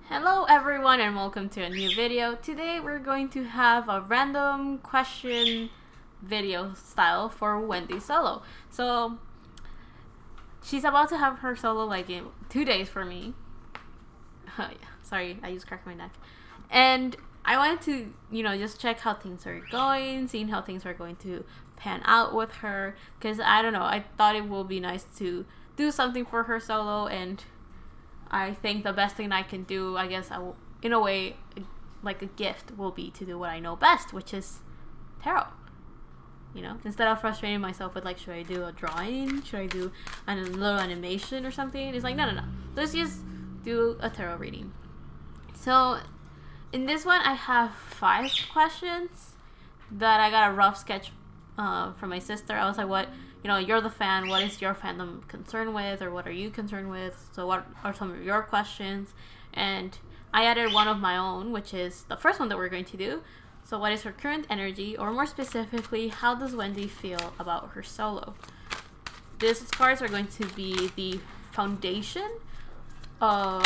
Hello everyone and welcome to a new video. Today we're going to have a random question video style for Wendy solo. So she's about to have her solo like in 2 days for me. Yeah, sorry, I just cracked my neck. And I wanted to, just check how things are going, seeing how things are going to pan out with her. Because I don't know, I thought it would be nice to do something for her solo, and I think the best thing I can do, I guess, in a way, like a gift, will be to do what I know best, which is tarot. Instead of frustrating myself with like, should I do a drawing? Should I do a little animation or something? It's like, no. Let's just do a tarot reading. So, in this one, I have 5 questions that I got a rough sketch from my sister. I was like, what? You're the fan. What is your fandom concerned with, or what are you concerned with? So what are some of your questions? And I added one of my own, which is the first one that we're going to do. So what is her current energy, or more specifically, how does Wendy feel about her solo? These cards are going to be the foundation of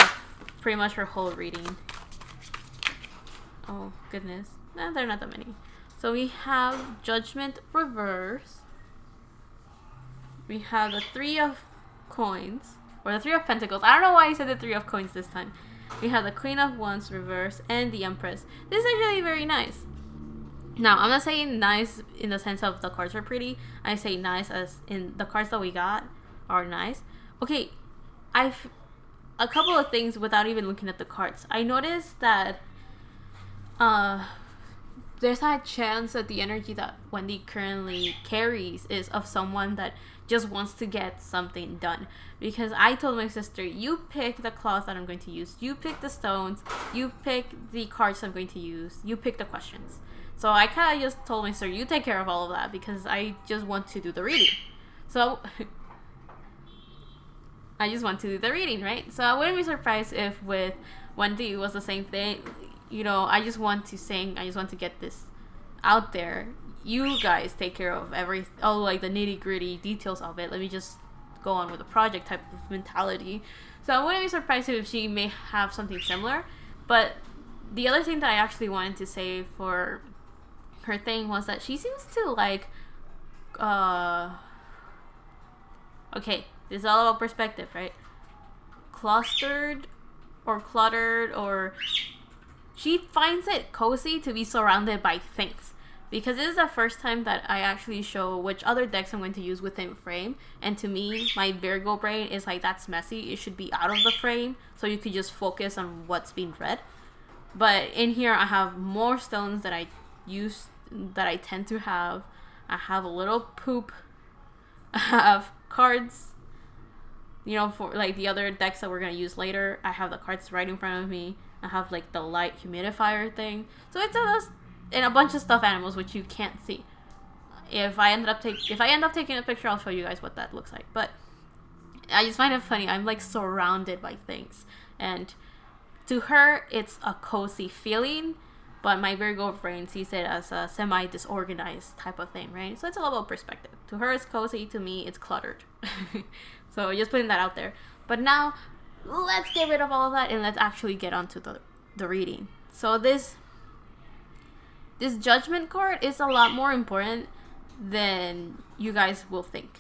pretty much her whole reading. Oh, goodness. Nah, there are not that many. So we have Judgment Reverse. We have the 3 of Coins, or the 3 of Pentacles. I don't know why I said the 3 of Coins this time. We have the Queen of Wands reverse and the Empress. This is actually very nice. Now, I'm not saying nice in the sense of the cards are pretty. I say nice as in the cards that we got are nice. Okay, a couple of things without even looking at the cards. I noticed that there's a chance that the energy that Wendy currently carries is of someone that just wants to get something done. Because I told my sister, you pick the cloth that I'm going to use, you pick the stones, you pick the cards I'm going to use, you pick the questions. So I kind of just told my sister, you take care of all of that, because I just want to do the reading. So I just want to do the reading, right? So I wouldn't be surprised if with Wendy it was the same thing. I just want to sing, I just want to get this out there. You guys take care of all like the nitty gritty details of it. Let me just go on with the project type of mentality. So I wouldn't be surprised if she may have something similar. But the other thing that I actually wanted to say for her thing was that she seems to like, okay, this is all about perspective, right? Cluttered, or she finds it cozy to be surrounded by things. Because this is the first time that I actually show which other decks I'm going to use within frame. And to me, my Virgo brain is like, that's messy. It should be out of the frame so you could just focus on what's being read. But in here, I have more stones that I tend to have. I have a little poop. I have cards. For like the other decks that we're going to use later, I have the cards right in front of me. I have like the light humidifier thing. So it's and a bunch of stuffed animals which you can't see. If I end up taking a picture, I'll show you guys what that looks like. But I just find it funny. I'm like surrounded by things, and to her it's a cozy feeling, but my Virgo brain sees it as a semi-disorganized type of thing, right? So it's all about perspective. To her it's cozy, to me it's cluttered. So just putting that out there. But now let's get rid of all of that and let's actually get onto the reading. So this Judgment card is a lot more important than you guys will think,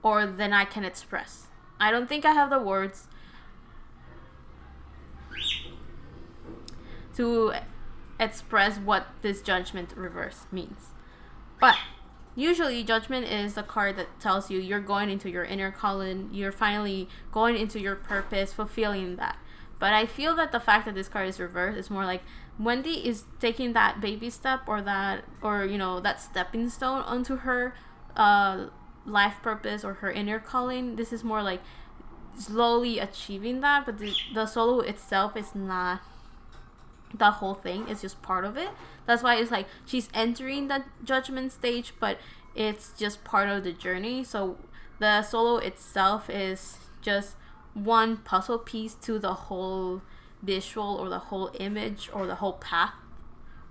or than I can express. I don't think I have the words to express what this Judgment reverse means. But usually Judgment is a card that tells you you're going into your inner calling, you're finally going into your purpose, fulfilling that. But I feel that the fact that this card is reversed is more like Wendy is taking that baby step, or that stepping stone onto her life purpose or her inner calling. This is more like slowly achieving that, but the solo itself is not the whole thing. It's just part of it. That's why it's like she's entering the Judgment stage, but it's just part of the journey. So the solo itself is just one puzzle piece to the whole visual, or the whole image, or the whole path,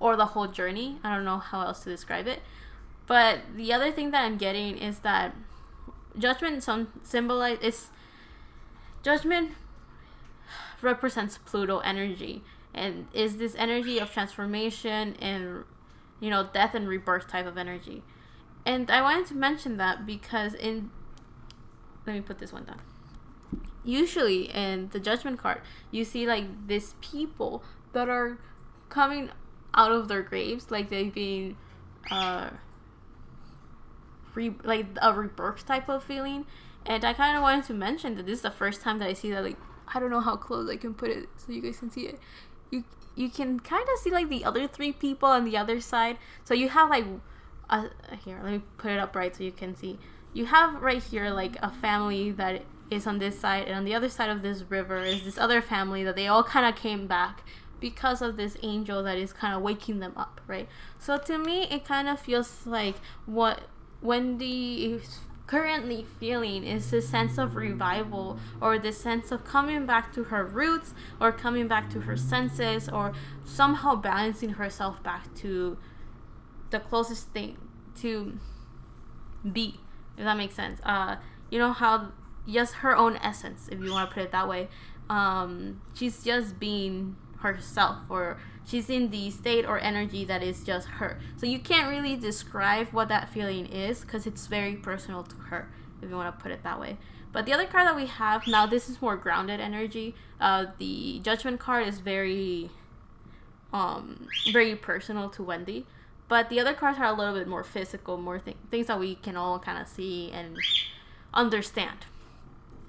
or the whole journey. I don't know how else to describe it. But the other thing that I'm getting is that Judgment Judgment represents Pluto energy, and is this energy of transformation and, you know, death and rebirth type of energy. And I wanted to mention that because let me put this one down. Usually in the Judgment card, you see like these people that are coming out of their graves, like they've been like a rebirth type of feeling. And I kind of wanted to mention that this is the first time that I see that. Like, I don't know how close I can put it so you guys can see it. You can kind of see like the other three people on the other side. So you have like here, let me put it up right so you can see. You have right here like a family that is on this side, and on the other side of this river is this other family that they all kind of came back because of this angel that is kind of waking them up, right? So to me, it kind of feels like what Wendy is currently feeling is this sense of revival, or this sense of coming back to her roots, or coming back to her senses, or somehow balancing herself back to the closest thing to be, if that makes sense. You know how just her own essence, if you want to put it that way, she's just being herself, or she's in the state or energy that is just her. So you can't really describe what that feeling is because it's very personal to her, if you want to put it that way. But the other card that we have now, this is more grounded energy. The Judgment card is very very personal to Wendy, but the other cards are a little bit more physical, more things that we can all kind of see and understand.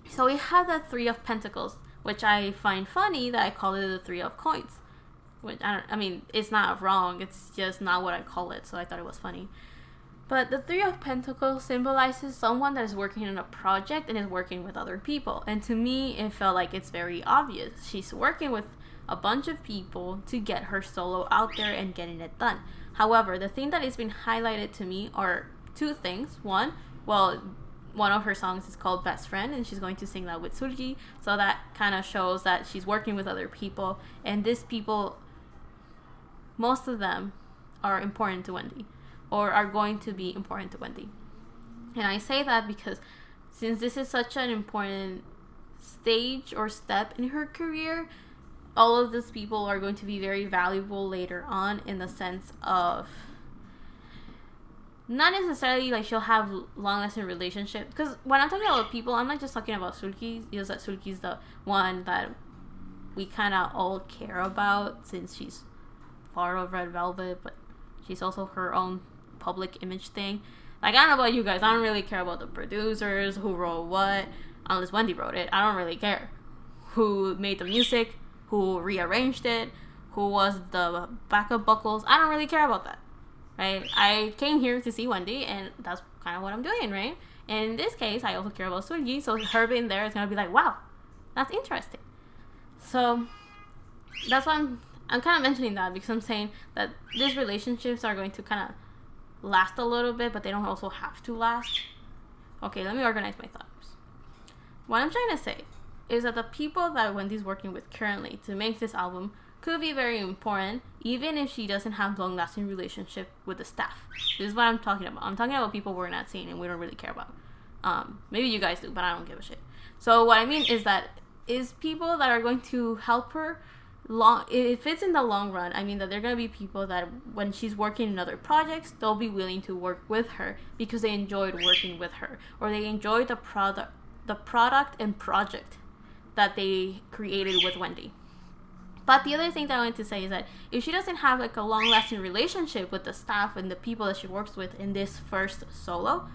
So we have the Three of Pentacles, which I find funny that I call it the Three of Coins. Which I mean, it's not wrong. It's just not what I call it. So I thought it was funny. But the Three of Pentacles symbolizes someone that is working on a project and is working with other people. And to me, it felt like it's very obvious. She's working with a bunch of people to get her solo out there and getting it done. However, the thing that has been highlighted to me are two things. One of her songs is called Best Friend, and she's going to sing that with Sulgi. So that kind of shows that she's working with other people, and these people, most of them are important to Wendy, or are going to be important to Wendy. And I say that because since this is such an important stage or step in her career, all of these people are going to be very valuable later on, in the sense of not necessarily like she'll have long-lasting relationship. Because when I'm talking about people, I'm not just talking about Sulki. It's that Sulki's the one that we kind of all care about, since she's part of Red Velvet, but she's also her own public image thing. Like, I don't know about you guys, I don't really care about the producers, who wrote what, unless Wendy wrote it. I don't really care who made the music, who rearranged it, who was the backup vocals. I don't really care about that, right? I came here to see Wendy, and that's kind of what I'm doing, right? And in this case, I also care about Sulgi, so her being there is gonna be like, wow, that's interesting. So that's why I'm kind of mentioning that, because I'm saying that these relationships are going to kind of last a little bit, but they don't also have to last. Okay, let me organize my thoughts. What I'm trying to say is that the people that Wendy's working with currently to make this album could be very important, even if she doesn't have long-lasting relationship with the staff. This is what I'm talking about. I'm talking about people we're not seeing and we don't really care about. Maybe you guys do, but I don't give a shit. So what I mean is that is people that are going to help her if it's in the long run. I mean that they're going to be people that when she's working in other projects, they'll be willing to work with her because they enjoyed working with her, or they enjoyed the product and project that they created with Wendy. But the other thing that I wanted to say is that if she doesn't have like a long-lasting relationship with the staff and the people that she works with in this first solo,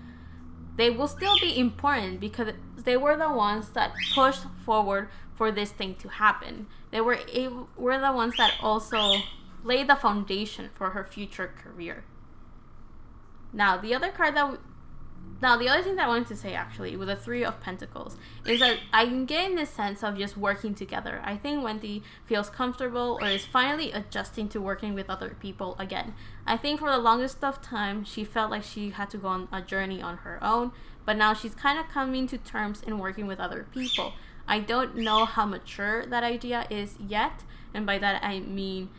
they will still be important because they were the ones that pushed forward for this thing to happen. They were the ones that also laid the foundation for her future career. Now, the other thing that I wanted to say actually with the Three of Pentacles is that I'm getting this sense of just working together. I think Wendy feels comfortable or is finally adjusting to working with other people again. I think for the longest of time, she felt like she had to go on a journey on her own, but now she's kind of coming to terms in working with other people. I don't know how mature that idea is yet, and by that I mean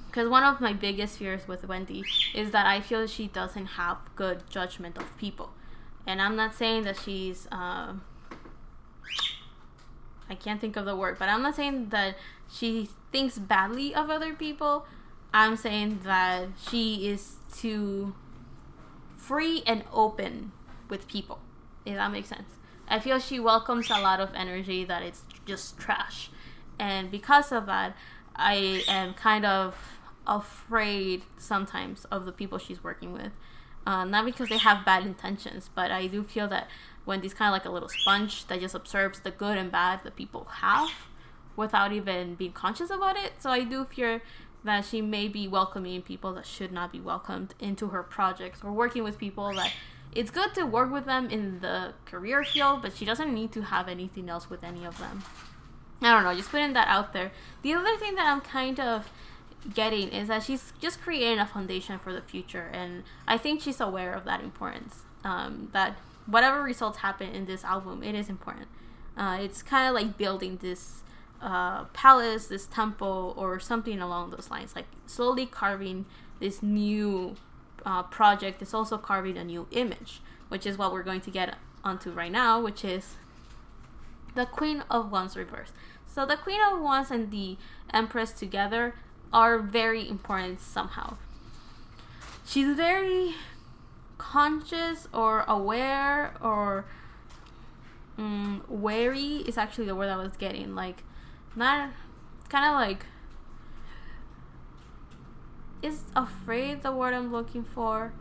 because one of my biggest fears with Wendy is that I feel she doesn't have good judgment of people. And I'm not saying that she's I can't think of the word, but I'm not saying that she thinks badly of other people. I'm saying that she is too free and open with people, if that makes sense. I feel she welcomes a lot of energy that it's just trash. And because of that, I am kind of afraid sometimes of the people she's working with. Not because they have bad intentions, but I do feel that Wendy's kind of like a little sponge that just absorbs the good and bad that people have without even being conscious about it. So I do fear that she may be welcoming people that should not be welcomed into her projects, or working with people that it's good to work with them in the career field, but she doesn't need to have anything else with any of them. I don't know, just putting that out there. The other thing that I'm kind of getting is that she's just creating a foundation for the future, and I think she's aware of that importance. That whatever results happen in this album, it is important. It's kind of like building this palace, this temple, or something along those lines. Like slowly carving this new project is also carving a new image, which is what we're going to get onto right now, which is the Queen of Wands reversed. So the Queen of Wands and the Empress together are very important somehow. She's very conscious or aware, or wary is actually the word I was getting. Like, not kind of like, is afraid the word I'm looking for?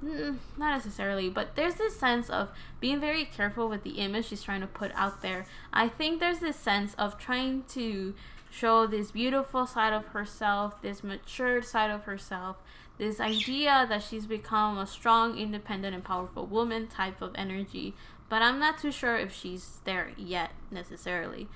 Not necessarily, but there's this sense of being very careful with the image she's trying to put out there. I think there's this sense of trying to show this beautiful side of herself, this matured side of herself, this idea that she's become a strong, independent, and powerful woman type of energy. But I'm not too sure if she's there yet necessarily,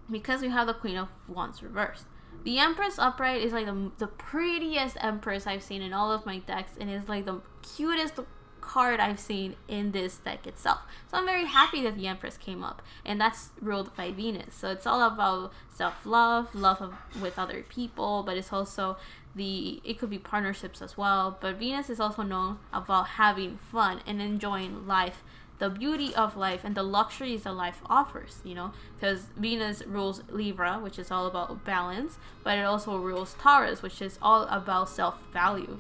because we have the Queen of Wands reversed. The Empress upright is like the prettiest Empress I've seen in all of my decks, and is like the cutest card I've seen in this deck itself. So I'm very happy that the Empress came up, and that's ruled by Venus. So it's all about self-love, with other people, but it's also it could be partnerships as well. But Venus is also known about having fun and enjoying life, the beauty of life, and the luxuries that life offers, because Venus rules Libra, which is all about balance, but it also rules Taurus, which is all about self-value.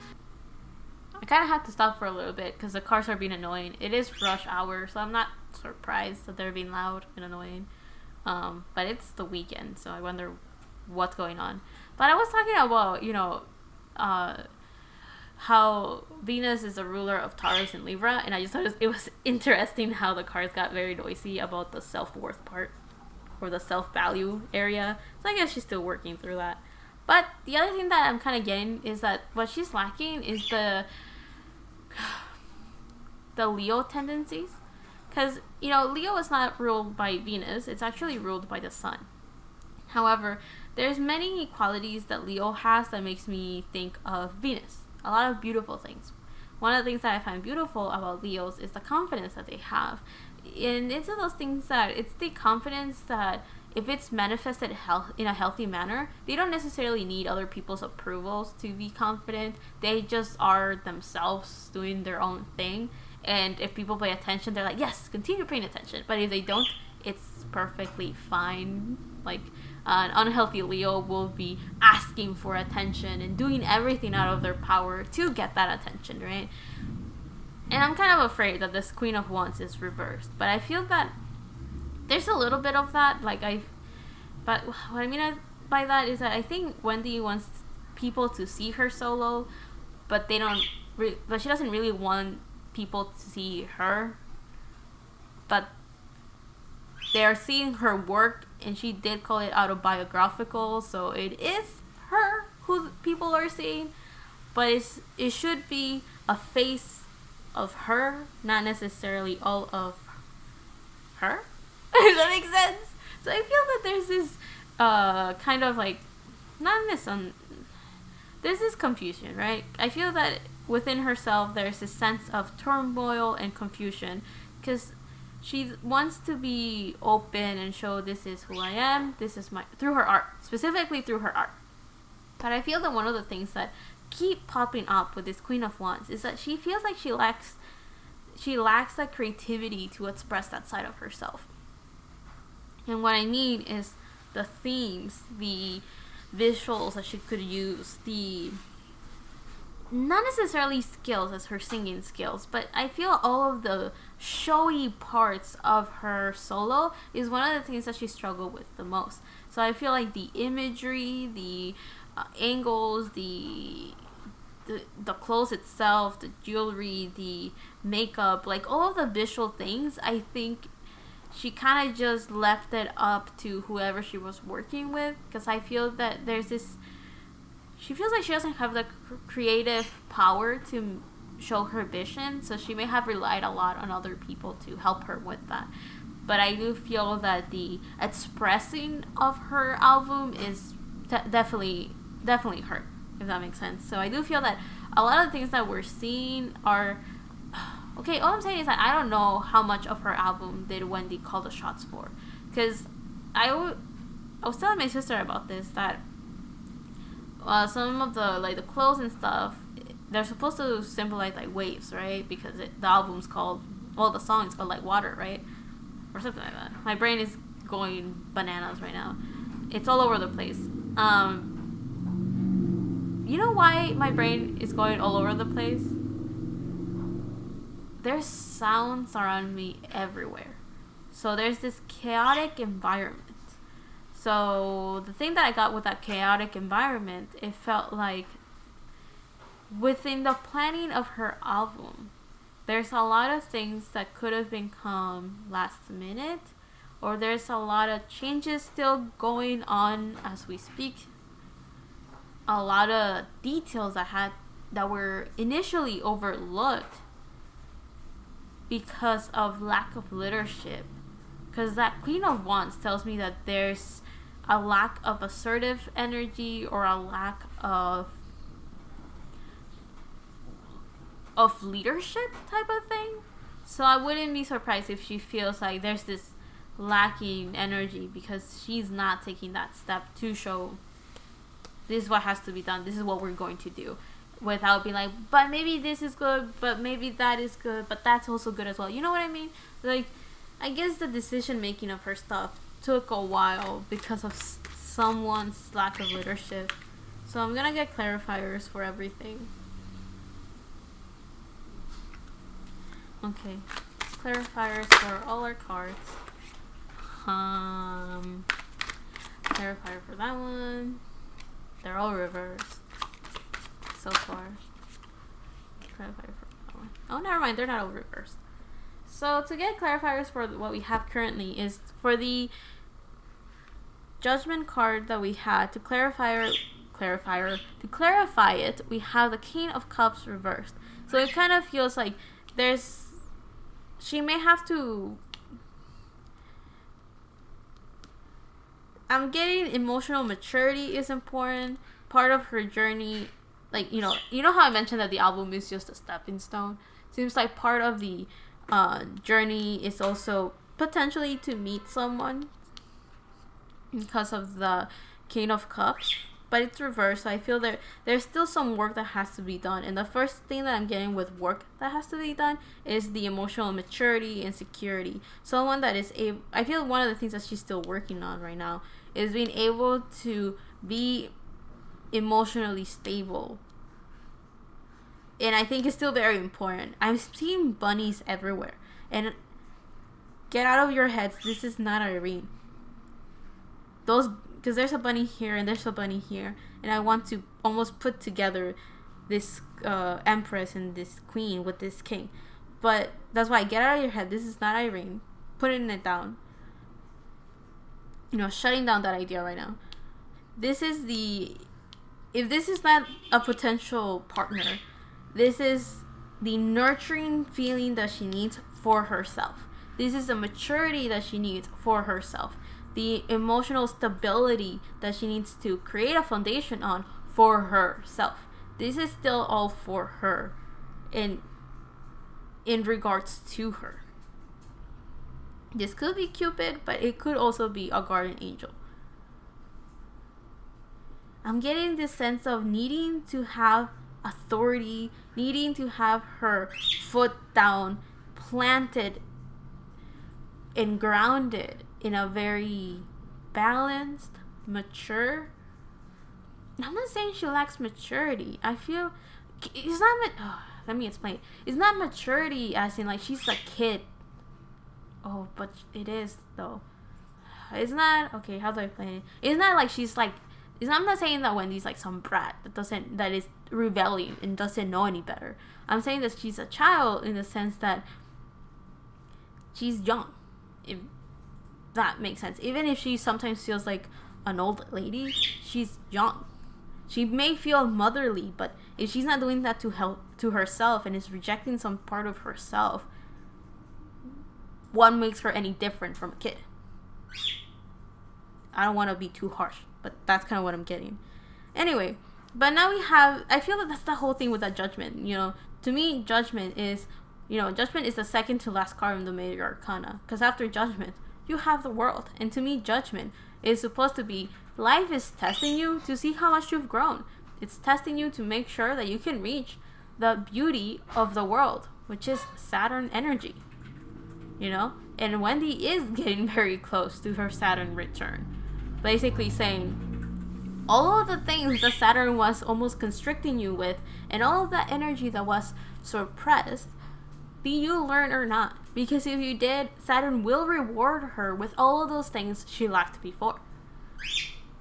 I kind of had to stop for a little bit because the cars are being annoying. It is rush hour, so I'm not surprised that they're being loud and annoying. But it's the weekend, so I wonder what's going on. But I was talking about, how Venus is a ruler of Taurus and Libra, and I just thought it was interesting how the cards got very noisy about the self-worth part, or the self-value area. So I guess she's still working through that. But the other thing that I'm kind of getting is that what she's lacking is the Leo tendencies. Because, Leo is not ruled by Venus, it's actually ruled by the sun. However, there's many qualities that Leo has that makes me think of Venus. A lot of beautiful things. One of the things that I find beautiful about Leos is the confidence that they have. And it's those things that it's the confidence that if it's manifested in a healthy manner, they don't necessarily need other people's approvals to be confident. They just are themselves doing their own thing. And if people pay attention, they're like, yes, continue paying attention. But if they don't, it's perfectly fine. Like, an unhealthy Leo will be asking for attention and doing everything out of their power to get that attention, right? And I'm kind of afraid that this Queen of Wands is reversed. But I feel that there's a little bit of that. But what I mean by that is that I think Wendy wants people to see her solo, but but she doesn't really want people to see her. But they're seeing her work, and she did call it autobiographical, so it is her who people are seeing, but it should be a face of her, not necessarily all of her. Does that make sense? So I feel that there's this kind of like, there's this confusion, right? I feel that within herself there's this sense of turmoil and confusion, because she wants to be open and show this is who I am, this is through her art, specifically through her art. But I feel that one of the things that keep popping up with this Queen of Wands is that she feels like she lacks that creativity to express that side of herself. And what I mean is the themes, the visuals that she could use, the not necessarily skills as her singing skills, but I feel all of the showy parts of her solo is one of the things that she struggled with the most. So I feel like the imagery, the angles, the clothes itself, the jewelry, the makeup, like all of the visual things, I think she kind of just left it up to whoever she was working with, because I feel that there's this, she feels like she doesn't have the creative power to show her vision, so she may have relied a lot on other people to help her with that. But I do feel that the expressing of her album is definitely her, if that makes sense. So I do feel that a lot of the things that we're seeing are okay. All I'm saying is that I don't know how much of her album did Wendy call the shots for, because I was telling my sister about this, that some of the clothes and stuff, they're supposed to symbolize like waves, right? Because the album's called, well, the song is called like water, right? Or something like that. My brain is going bananas right now. It's all over the place. You know why my brain is going all over the place? There's sounds around me everywhere. So there's this chaotic environment. So the thing that I got with that chaotic environment, it felt like within the planning of her album, there's a lot of things that could have become last minute, or there's a lot of changes still going on as we speak. A lot of details that were initially overlooked because of lack of leadership. Because that Queen of Wands tells me that there's a lack of assertive energy, or a lack of leadership type of thing. So I wouldn't be surprised if she feels like there's this lacking energy because she's not taking that step to show this is what has to be done, this is what we're going to do, without being like, but maybe this is good, but maybe that is good, but that's also good as well. You know what I mean? Like, I guess the decision making of her stuff took a while because of someone's lack of leadership. So I'm gonna get clarifiers for everything. Okay, clarifiers for all our cards. Clarifier for that one. They're all reversed so far. Clarifier for that one. Oh, never mind. They're not all reversed. So to get clarifiers for what we have currently is for the Judgment card that we had, to clarify it, we have the King of Cups reversed. So it kind of feels like she may have to, I'm getting emotional maturity is important. Part of her journey, like, you know how I mentioned that the album is just a stepping stone? Seems like part of the journey is also potentially to meet someone because of the King of Cups. But it's reversed, so I feel there's still some work that has to be done. And the first thing that I'm getting with work that has to be done is the emotional maturity and security. Someone that is able, I feel one of the things that she's still working on right now is being able to be emotionally stable. And I think it's still very important. I'm seeing bunnies everywhere. And get out of your heads, this is not Irene. Because there's a bunny here and there's a bunny here, and I want to almost put together this empress and this queen with this king. But that's why, get out of your head, this is not Irene. Putting it down. Shutting down that idea right now. If this is not a potential partner, this is the nurturing feeling that she needs for herself. This is the maturity that she needs for herself. The emotional stability that she needs to create a foundation on for herself. This is still all for her in regards to her. This could be Cupid, but it could also be a guardian angel. I'm getting this sense of needing to have authority, needing to have her foot down, planted and grounded in a very balanced, mature. I'm not saying she lacks maturity. I feel it's not. Let me explain. It's not maturity as in like she's a kid. Oh, but it is though. It's not okay. How do I explain it? It's not like she's like. I'm not saying that Wendy's like some brat that is rebelling and doesn't know any better. I'm saying that she's a child in the sense that she's young. If that makes sense. Even if she sometimes feels like an old lady, she's young. She may feel motherly, but if she's not doing that to help to herself and is rejecting some part of herself, what makes her any different from a kid? I don't want to be too harsh, but that's kind of what I'm getting. Anyway, but now we have, I feel that that's the whole thing with that judgment. You know, to me, judgment is the second to last card in the major arcana. Because after judgment, you have the world. And to me, judgment is supposed to be, life is testing you to see how much you've grown. It's testing you to make sure that you can reach the beauty of the world, which is Saturn energy. You know? And Wendy is getting very close to her Saturn return. Basically saying, all of the things that Saturn was almost constricting you with, and all of that energy that was suppressed, be you learn or not. Because if you did, Saturn will reward her with all of those things she lacked before.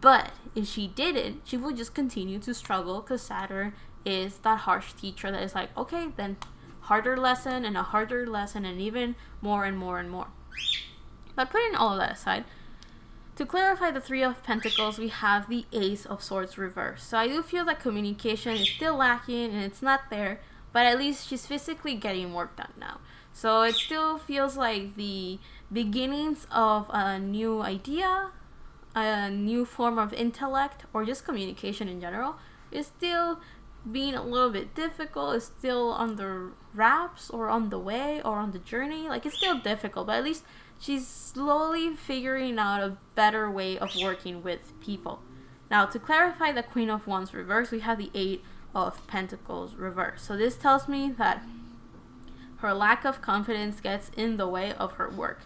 But if she didn't, she will just continue to struggle because Saturn is that harsh teacher that is like, okay, then harder lesson and a harder lesson and even more and more and more. But putting all of that aside, to clarify the Three of Pentacles, we have the Ace of Swords reversed. So I do feel that communication is still lacking and it's not there, but at least she's physically getting work done now. So it still feels like the beginnings of a new idea, a new form of intellect, or just communication in general is still being a little bit difficult. It's still on the wraps or on the way or on the journey. Like, it's still difficult, but at least she's slowly figuring out a better way of working with people. Now, to clarify the Queen of Wands reverse, we have the Eight of Pentacles reverse. So this tells me that her lack of confidence gets in the way of her work.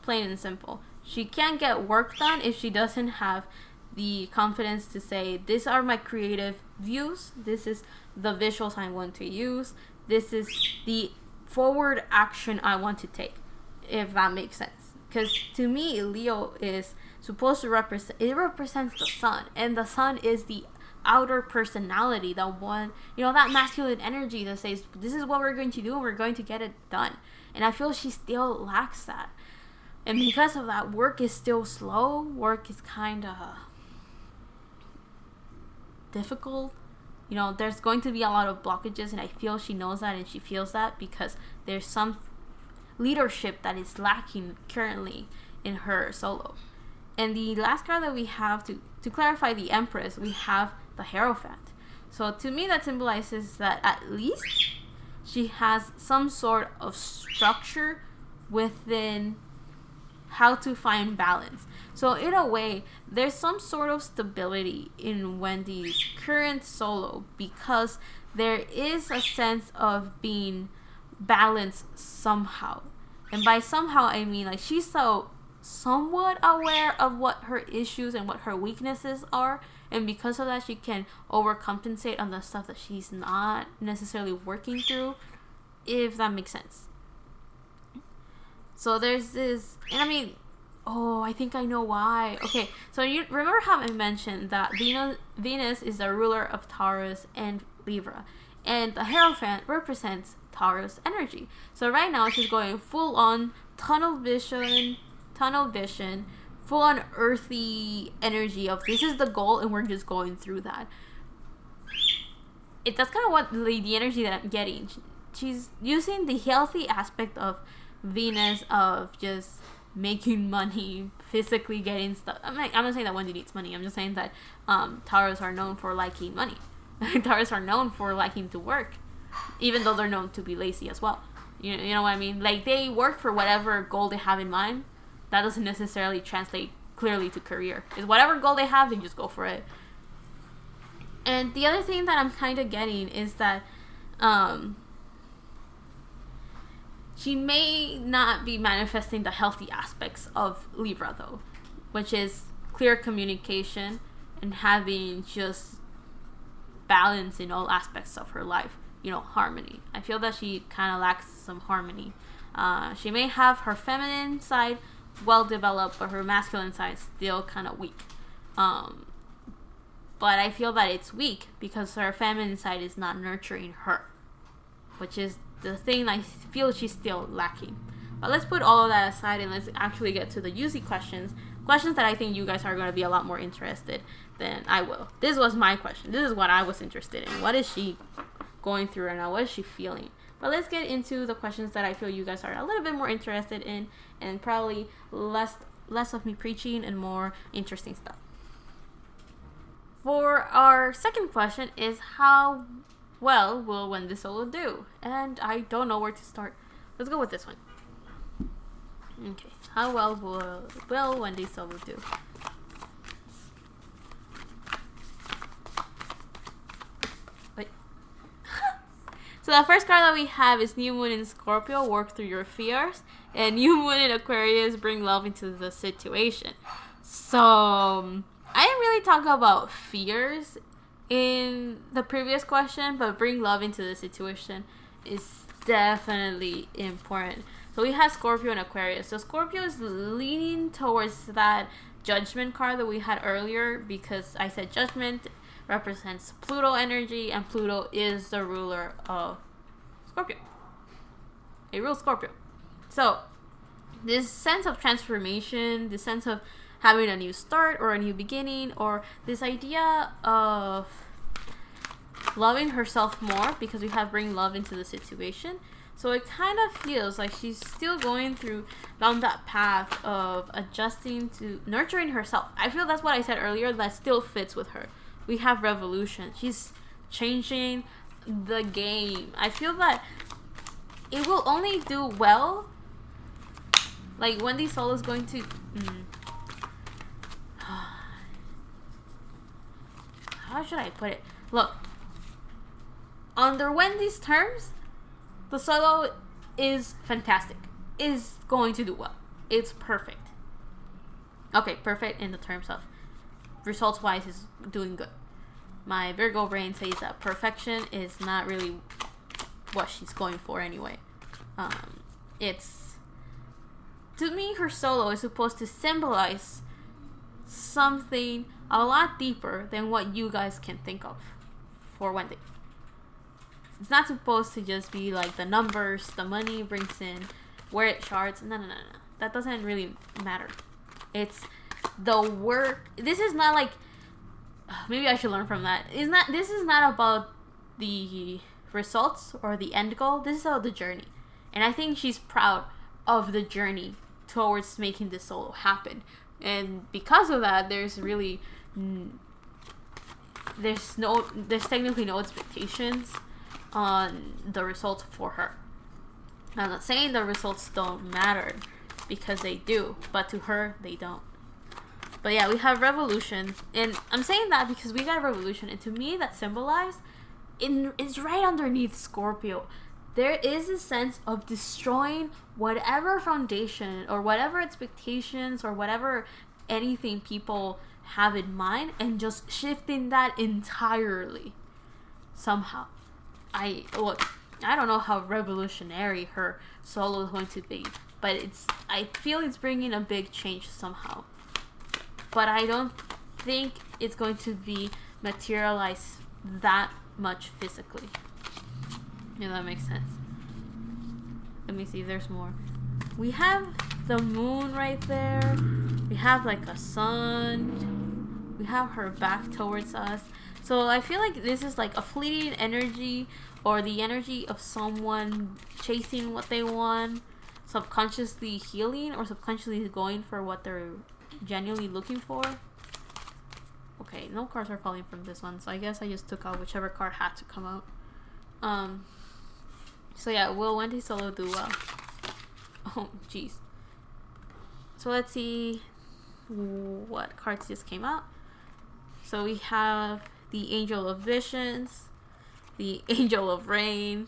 Plain and simple. She can't get work done if she doesn't have the confidence to say, these are my creative views. This is the visuals I want to use. This is the forward action I want to take. If that makes sense. Because to me, Leo is supposed to represents the sun. And the sun is the outer personality, the one, that masculine energy that says, this is what we're going to do and we're going to get it done. And I feel she still lacks that. And because of that, work is still slow. Work is kind of difficult. There's going to be a lot of blockages, and I feel she knows that and she feels that because there's some leadership that is lacking currently in her solo. And the last card that we have to clarify the Empress, we have the Hierophant. So to me, that symbolizes that at least she has some sort of structure within how to find balance. So in a way, there's some sort of stability in Wendy's current solo because there is a sense of being balanced somehow. And by somehow, I mean like she's so somewhat aware of what her issues and what her weaknesses are, and because of that she can overcompensate on the stuff that she's not necessarily working through, if that makes sense. So there's this, and I mean, I think I know why. Okay, so you remember how I mentioned that Venus is the ruler of Taurus and Libra, and the Hierophant represents Taurus energy. So right now she's going full on tunnel vision, full on earthy energy of this is the goal and we're just going through that. That's kind of what the energy that I'm getting. She's using the healthy aspect of Venus of just making money, physically getting stuff. I'm not saying that Wendy needs money. I'm just saying that Taurus are known for liking money. Taurus are known for liking to work, even though they're known to be lazy as well. You know what I mean? Like, they work for whatever goal they have in mind. That doesn't necessarily translate clearly to career. It's whatever goal they have, they just go for it. And the other thing that I'm kind of getting is that she may not be manifesting the healthy aspects of Libra though, which is clear communication and having just balance in all aspects of her life. Harmony. I feel that she kind of lacks some harmony. She may have her feminine side well developed, but her masculine side is still kind of weak. But I feel that it's weak because her feminine side is not nurturing her, which is the thing I feel she's still lacking. But let's put all of that aside and let's actually get to the Yuzi questions that I think you guys are going to be a lot more interested than I will. This was my question. This is what I was interested in. What is she going through right now? What is she feeling? But let's get into the questions that I feel you guys are a little bit more interested in, and probably less of me preaching and more interesting stuff. For our second question is, how well will Wendy Solo do? And I don't know where to start. Let's go with this one. Okay, how well will Wendy Solo do? Wait. So the first card that we have is New Moon in Scorpio, work through your fears, and New Moon in Aquarius, bring love into the situation. So I didn't really talk about fears in the previous question, but bring love into the situation is definitely important. So we have Scorpio and Aquarius. So Scorpio is leaning towards that Judgment card that we had earlier, because I said Judgment represents Pluto energy, and Pluto is the ruler of Scorpio. It rules Scorpio. So this sense of transformation, this sense of having a new start or a new beginning, or this idea of loving herself more, because we have bring love into the situation. So it kind of feels like she's still going down that path of adjusting to nurturing herself. I feel that's what I said earlier, that still fits with her. We have Revolution. She's changing the game. I feel that it will only do well. Like Wendy Solo is going to... How should I put it? Look, under Wendy's terms, the solo is fantastic. Is going to do well. It's perfect. Okay, perfect in the terms of results-wise is doing good. My Virgo brain says that perfection is not really what she's going for anyway. It's... To me, her solo is supposed to symbolize something a lot deeper than what you guys can think of for Wendy. It's not supposed to just be like the numbers, the money brings in, where it charts. No. That doesn't really matter. It's the work. This is not like... Maybe I should learn from that. This is not about the results or the end goal. This is about the journey. And I think she's proud of the journey towards making this solo happen. And because of that, there's technically no expectations on the results for her. I'm not saying the results don't matter, because they do, but to her they don't. But yeah, we have Revolution, and I'm saying that because we got Revolution, and to me that symbolized it's right underneath Scorpio. There is a sense of destroying whatever foundation or whatever expectations or whatever anything people have in mind, and just shifting that entirely somehow. I don't know how revolutionary her solo is going to be, but I feel it's bringing a big change somehow. But I don't think it's going to be materialized that much physically. Yeah, that makes sense. Let me see, there's more. We have the moon right there. We have like a sun. We have her back towards us. So I feel like this is like a fleeting energy, or the energy of someone chasing what they want, subconsciously healing, or subconsciously going for what they're genuinely looking for. Okay, no cards are falling from this one, so I guess I just took out whichever card had to come out. So yeah, will Wendy Solo do well? Oh, jeez. So let's see what cards just came out. So we have the Angel of Visions, the Angel of Rain,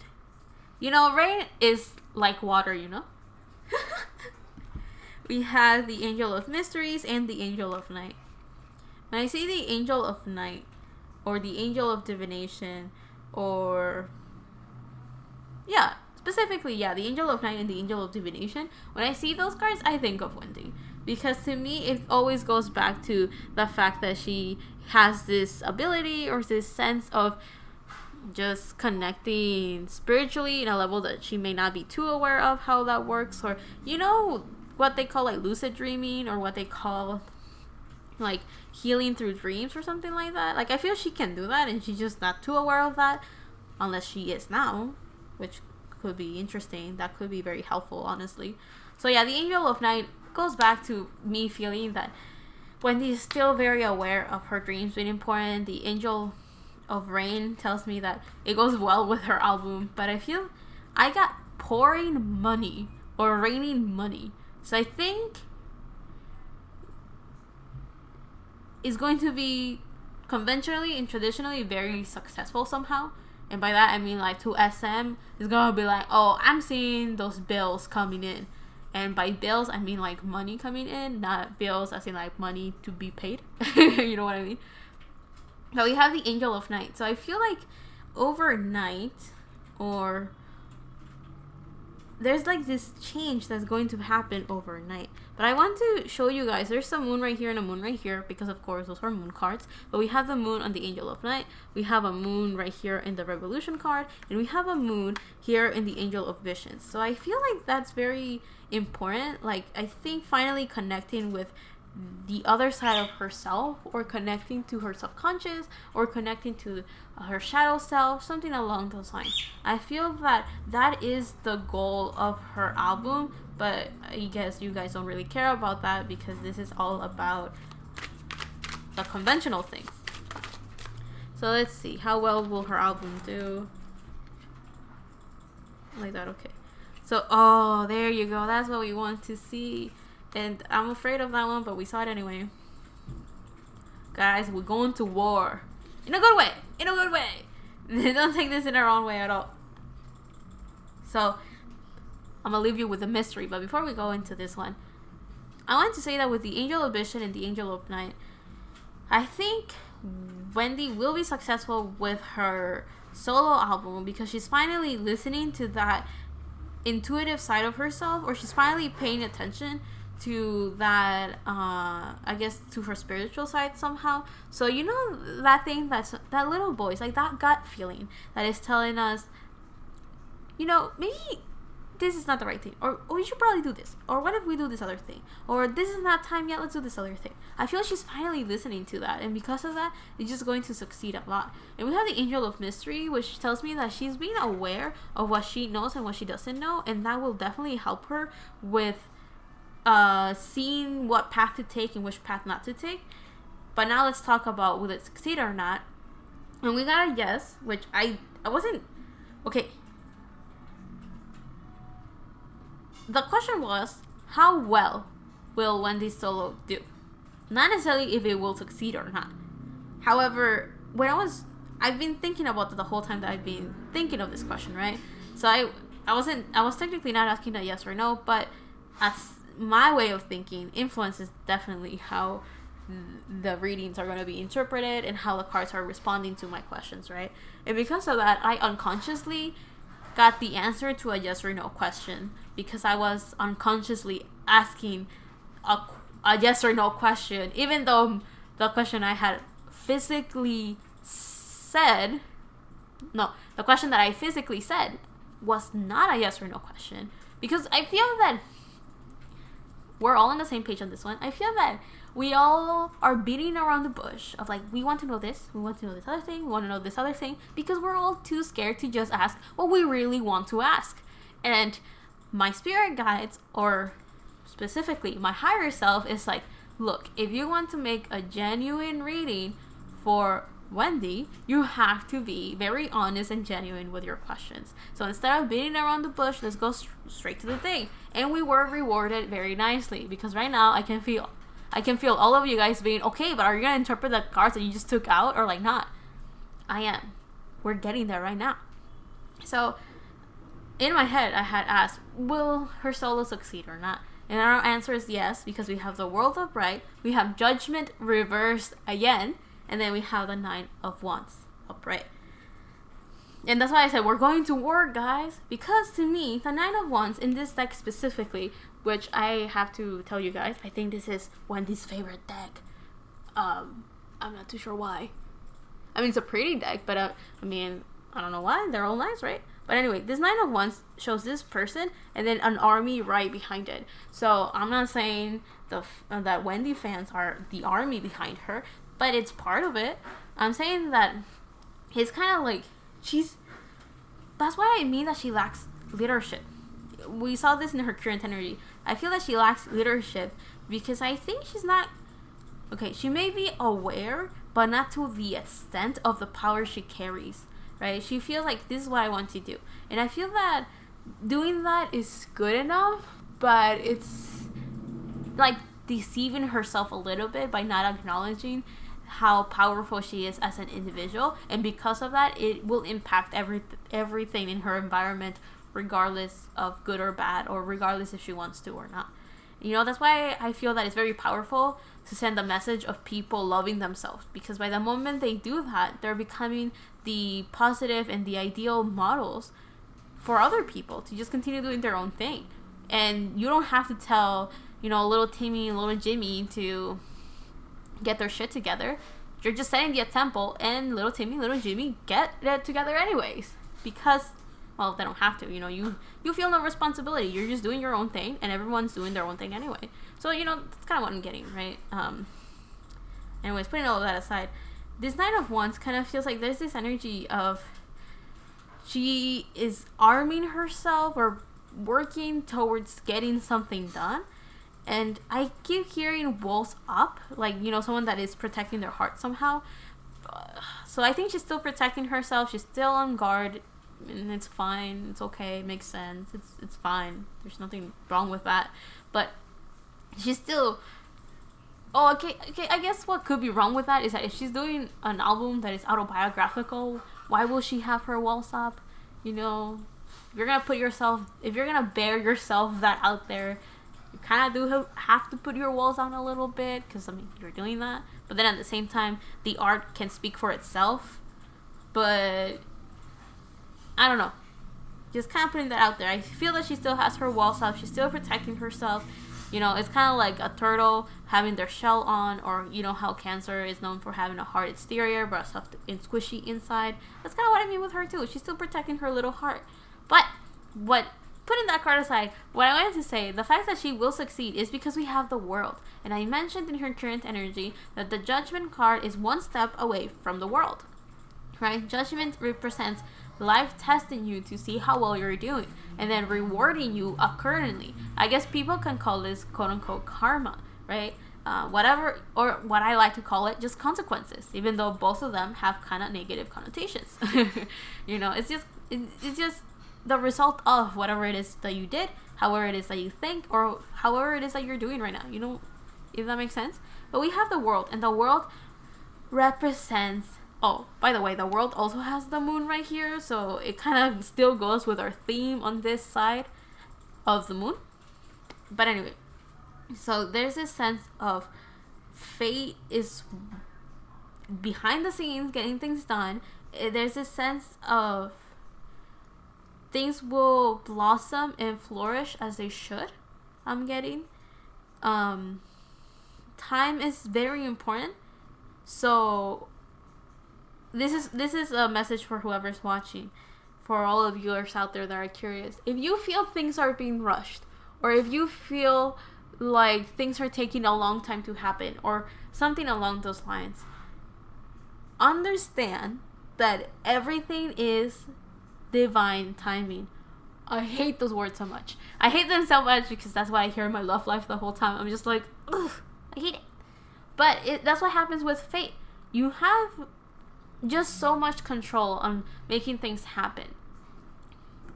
You know, rain is like water, you know? We have the Angel of Mysteries and the Angel of Night. When I say the Angel of Night, or the Angel of Divination, or... yeah, specifically, yeah, the Angel of Night and the Angel of Divination, when I see those cards, I think of Wendy. Because to me, it always goes back to the fact that she has this ability or this sense of just connecting spiritually in a level that she may not be too aware of how that works. Or, you know, what they call like lucid dreaming, or what they call like healing through dreams or something like that. Like, I feel she can do that, and she's just not too aware of that, unless she is now, which could be interesting. That could be very helpful, honestly. So yeah, the Angel of Night goes back to me feeling that Wendy is still very aware of her dreams being important. The Angel of Rain tells me that it goes well with her album, but I feel I got pouring money or raining money. So I think it's going to be conventionally and traditionally very successful somehow. And by that I mean like to SM is gonna be like, oh, I'm seeing those bills coming in. And by bills I mean like money coming in, not bills as in like money to be paid. You know what I mean? So we have the Angel of Night. So I feel like overnight, or there's like this change that's going to happen overnight. But I want to show you guys, there's some moon right here and a moon right here, because of course those are moon cards. But we have the moon on the Angel of Night, we have a moon right here in the Revolution card, and we have a moon here in the Angel of Visions. So I feel like that's very important. Like, I think finally connecting with the other side of herself, or connecting to her subconscious, or connecting to her shadow self, something along those lines. I feel that that is the goal of her album, but I guess you guys don't really care about that, because this is all about the conventional things. So let's see, how well will her album do? Like that, okay. So, oh, there you go, that's what we want to see. And I'm afraid of that one, but we saw it anyway. Guys, we're going to war. In a good way. In a good way. Don't take this in the wrong way at all. So, I'm going to leave you with a mystery. But before we go into this one, I want to say that with the Angel of Vision and the Angel of Night, I think Wendy will be successful with her solo album, because she's finally listening to that intuitive side of herself, or she's finally paying attention to that, I guess, to her spiritual side somehow. So, you know, that thing, that little voice, like that gut feeling that is telling us, you know, maybe this is not the right thing, or we should probably do this, or what if we do this other thing, or this is not time yet, let's do this other thing. I feel she's finally listening to that, and because of that, it's just going to succeed a lot. And we have the Angel of Mystery, which tells me that she's being aware of what she knows and what she doesn't know, and that will definitely help her with seeing what path to take and which path not to take. But now let's talk about will it succeed or not. And we got a yes, which I wasn't okay. The question was, how well will Wendy's solo do? Not necessarily if it will succeed or not. However, I've been thinking about it the whole time that I've been thinking of this question, right? So I was technically not asking a yes or no, but as my way of thinking influences definitely how the readings are going to be interpreted and how the cards are responding to my questions, right? And because of that, I unconsciously got the answer to a yes or no question, because I was unconsciously asking a yes or no question, even though the question I had physically said, no, the question that I physically said was not a yes or no question, because I feel that we're all on the same page on this one. I feel that we all are beating around the bush of like, we want to know this, we want to know this other thing, we want to know this other thing, because we're all too scared to just ask what we really want to ask. And my spirit guides, or specifically my higher self, is like, look, if you want to make a genuine reading for Wendy, you have to be very honest and genuine with your questions. So instead of beating around the bush, let's go straight to the thing. And we were rewarded very nicely, because right now I can feel all of you guys being, okay, but are you gonna interpret the cards that you just took out, or like not? I am. We're getting there right now. So in my head, I had asked, will her solo succeed or not? And our answer is yes, because we have the World upright, we have Judgment reversed again, and then we have the Nine of Wands upright. And that's why I said we're going to war, guys, because to me, the Nine of Wands in this deck specifically, which I have to tell you guys, I think this is Wendy's favorite deck. I'm not too sure why. I mean, it's a pretty deck, but I don't know why. They're all nice, right? But anyway, this Nine of Wands shows this person and then an army right behind it. So I'm not saying that Wendy fans are the army behind her, but it's part of it. I'm saying that it's kind of like that's why I mean that she lacks leadership. We saw this in her current energy. I feel that she lacks leadership because I think she's not... Okay, she may be aware, but not to the extent of the power she carries. Right? She feels like this is what I want to do. And I feel that doing that is good enough, but it's like deceiving herself a little bit by not acknowledging how powerful she is as an individual. And because of that, it will impact everything in her environment, regardless of good or bad, or regardless if she wants to or not. You know, that's why I feel that it's very powerful to send a message of people loving themselves, because by the moment they do that, they're becoming the positive and the ideal models for other people to just continue doing their own thing. And you don't have to tell, little Timmy and little Jimmy to get their shit together. You're just setting the example, and little Timmy, little Jimmy get it together anyways, because they don't have to. You feel no responsibility. You're just doing your own thing, and everyone's doing their own thing anyway. So, that's kind of what I'm getting, right? Anyways, putting all of that aside, this Nine of Wands kind of feels like there's this energy of she is arming herself or working towards getting something done. And I keep hearing walls up, like, someone that is protecting their heart somehow. So I think she's still protecting herself. She's still on guard. And it's fine. It's okay. It makes sense. It's fine. There's nothing wrong with that. But she's still... Oh, okay. I guess what could be wrong with that is that if she's doing an album that is autobiographical, why will she have her walls up? If you're gonna bear yourself that out there, you kind of do have to put your walls on a little bit, because you're doing that. But then at the same time, the art can speak for itself. But I don't know. Just kind of putting that out there. I feel that she still has her walls up. She's still protecting herself. It's kind of like a turtle having their shell on, or how Cancer is known for having a hard exterior but soft and squishy inside. That's kind of what I mean with her too. She's still protecting her little heart. But putting that card aside, what I wanted to say, the fact that she will succeed is because we have the World. And I mentioned in her current energy that the Judgment card is one step away from the World. Right? Judgment represents life testing you to see how well you're doing, and then rewarding you accordingly. I guess people can call this quote-unquote karma, right? Whatever, or what I like to call it, just consequences, even though both of them have kind of negative connotations. It's just the result of whatever it is that you did, however it is that you think, or however it is that you're doing right now. If that makes sense. But we have the World, and the World represents... Oh, by the way, the World also has the Moon right here, so it kind of still goes with our theme on this side of the Moon. But anyway, so there's this sense of fate is behind the scenes getting things done. There's this sense of things will blossom and flourish as they should, I'm getting. Time is very important. So this is a message for whoever's watching, for all of viewers out there that are curious. If you feel things are being rushed, or if you feel like things are taking a long time to happen, or something along those lines, understand that everything is divine timing. I hate those words so much. I hate them so much because that's what I hear in my love life the whole time. I'm just like, ugh, I hate it. But that's what happens with fate. You have just so much control on making things happen.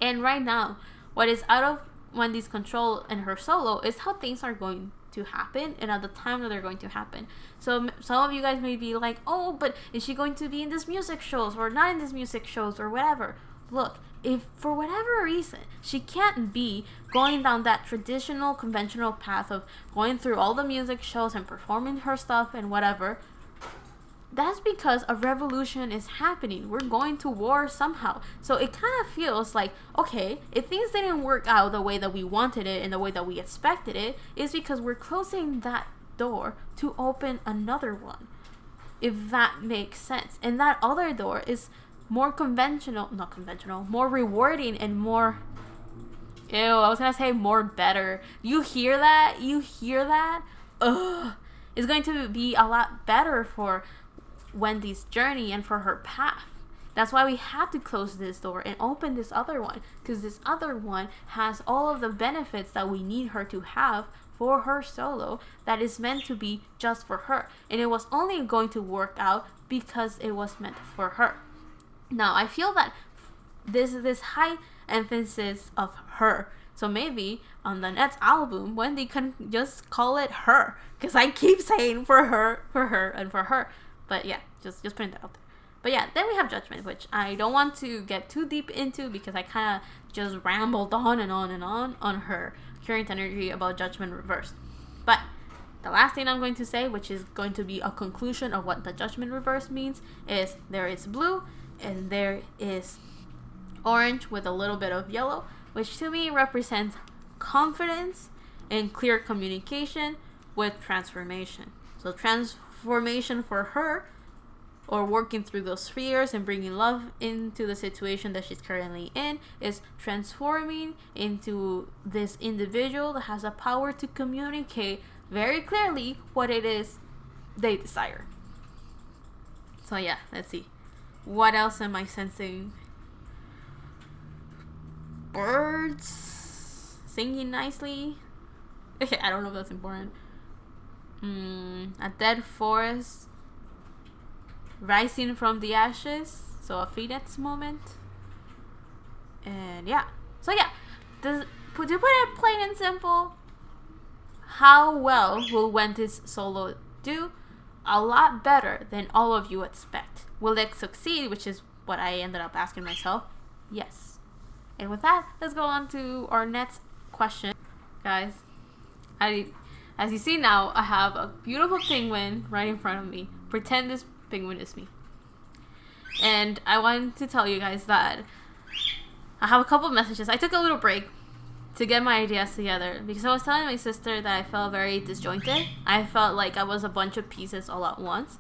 And right now, what is out of Wendy's control in her solo is how things are going to happen and at the time that they're going to happen. So some of you guys may be like, oh, but is she going to be in these music shows or not in these music shows or whatever? Look, if for whatever reason she can't be going down that traditional conventional path of going through all the music shows and performing her stuff and whatever, that's because a revolution is happening. We're going to war somehow. So it kind of feels like, okay, if things didn't work out the way that we wanted it and the way that we expected it, it's because we're closing that door to open another one, if that makes sense. And that other door is more more rewarding and more, I was gonna say more better. You hear that? Ugh. It's going to be a lot better for Wendy's journey and for her path. That's why we have to close this door and open this other one, because this other one has all of the benefits that we need her to have for her solo, that is meant to be just for her, and it was only going to work out because it was meant for her. Now I feel that this high emphasis of her, so maybe on the next album Wendy can just call it Her, because I keep saying for her, and for her. But yeah, just putting that out there. But yeah, then we have Judgment, which I don't want to get too deep into because I kind of just rambled on and on her current energy about Judgment reversed. But the last thing I'm going to say, which is going to be a conclusion of what the Judgment reverse means, is there is blue and there is orange with a little bit of yellow, which to me represents confidence and clear communication with transformation. So transformation for her, or working through those fears and bringing love into the situation that she's currently in, is transforming into this individual that has a power to communicate very clearly what it is they desire. So yeah, let's see. What else am I sensing? Birds singing nicely. Okay, I don't know if that's important. A dead forest rising from the ashes, so a phoenix moment. And yeah, so yeah, to put it plain and simple, how well will Wendy's solo do? A lot better than all of you expect. Will it succeed, which is what I ended up asking myself? Yes. And with that, let's go on to our next question. Guys, as you see now, I have a beautiful penguin right in front of me. Pretend this penguin is me. And I wanted to tell you guys that I have a couple of messages. I took a little break to get my ideas together because I was telling my sister that I felt very disjointed. I felt like I was a bunch of pieces all at once.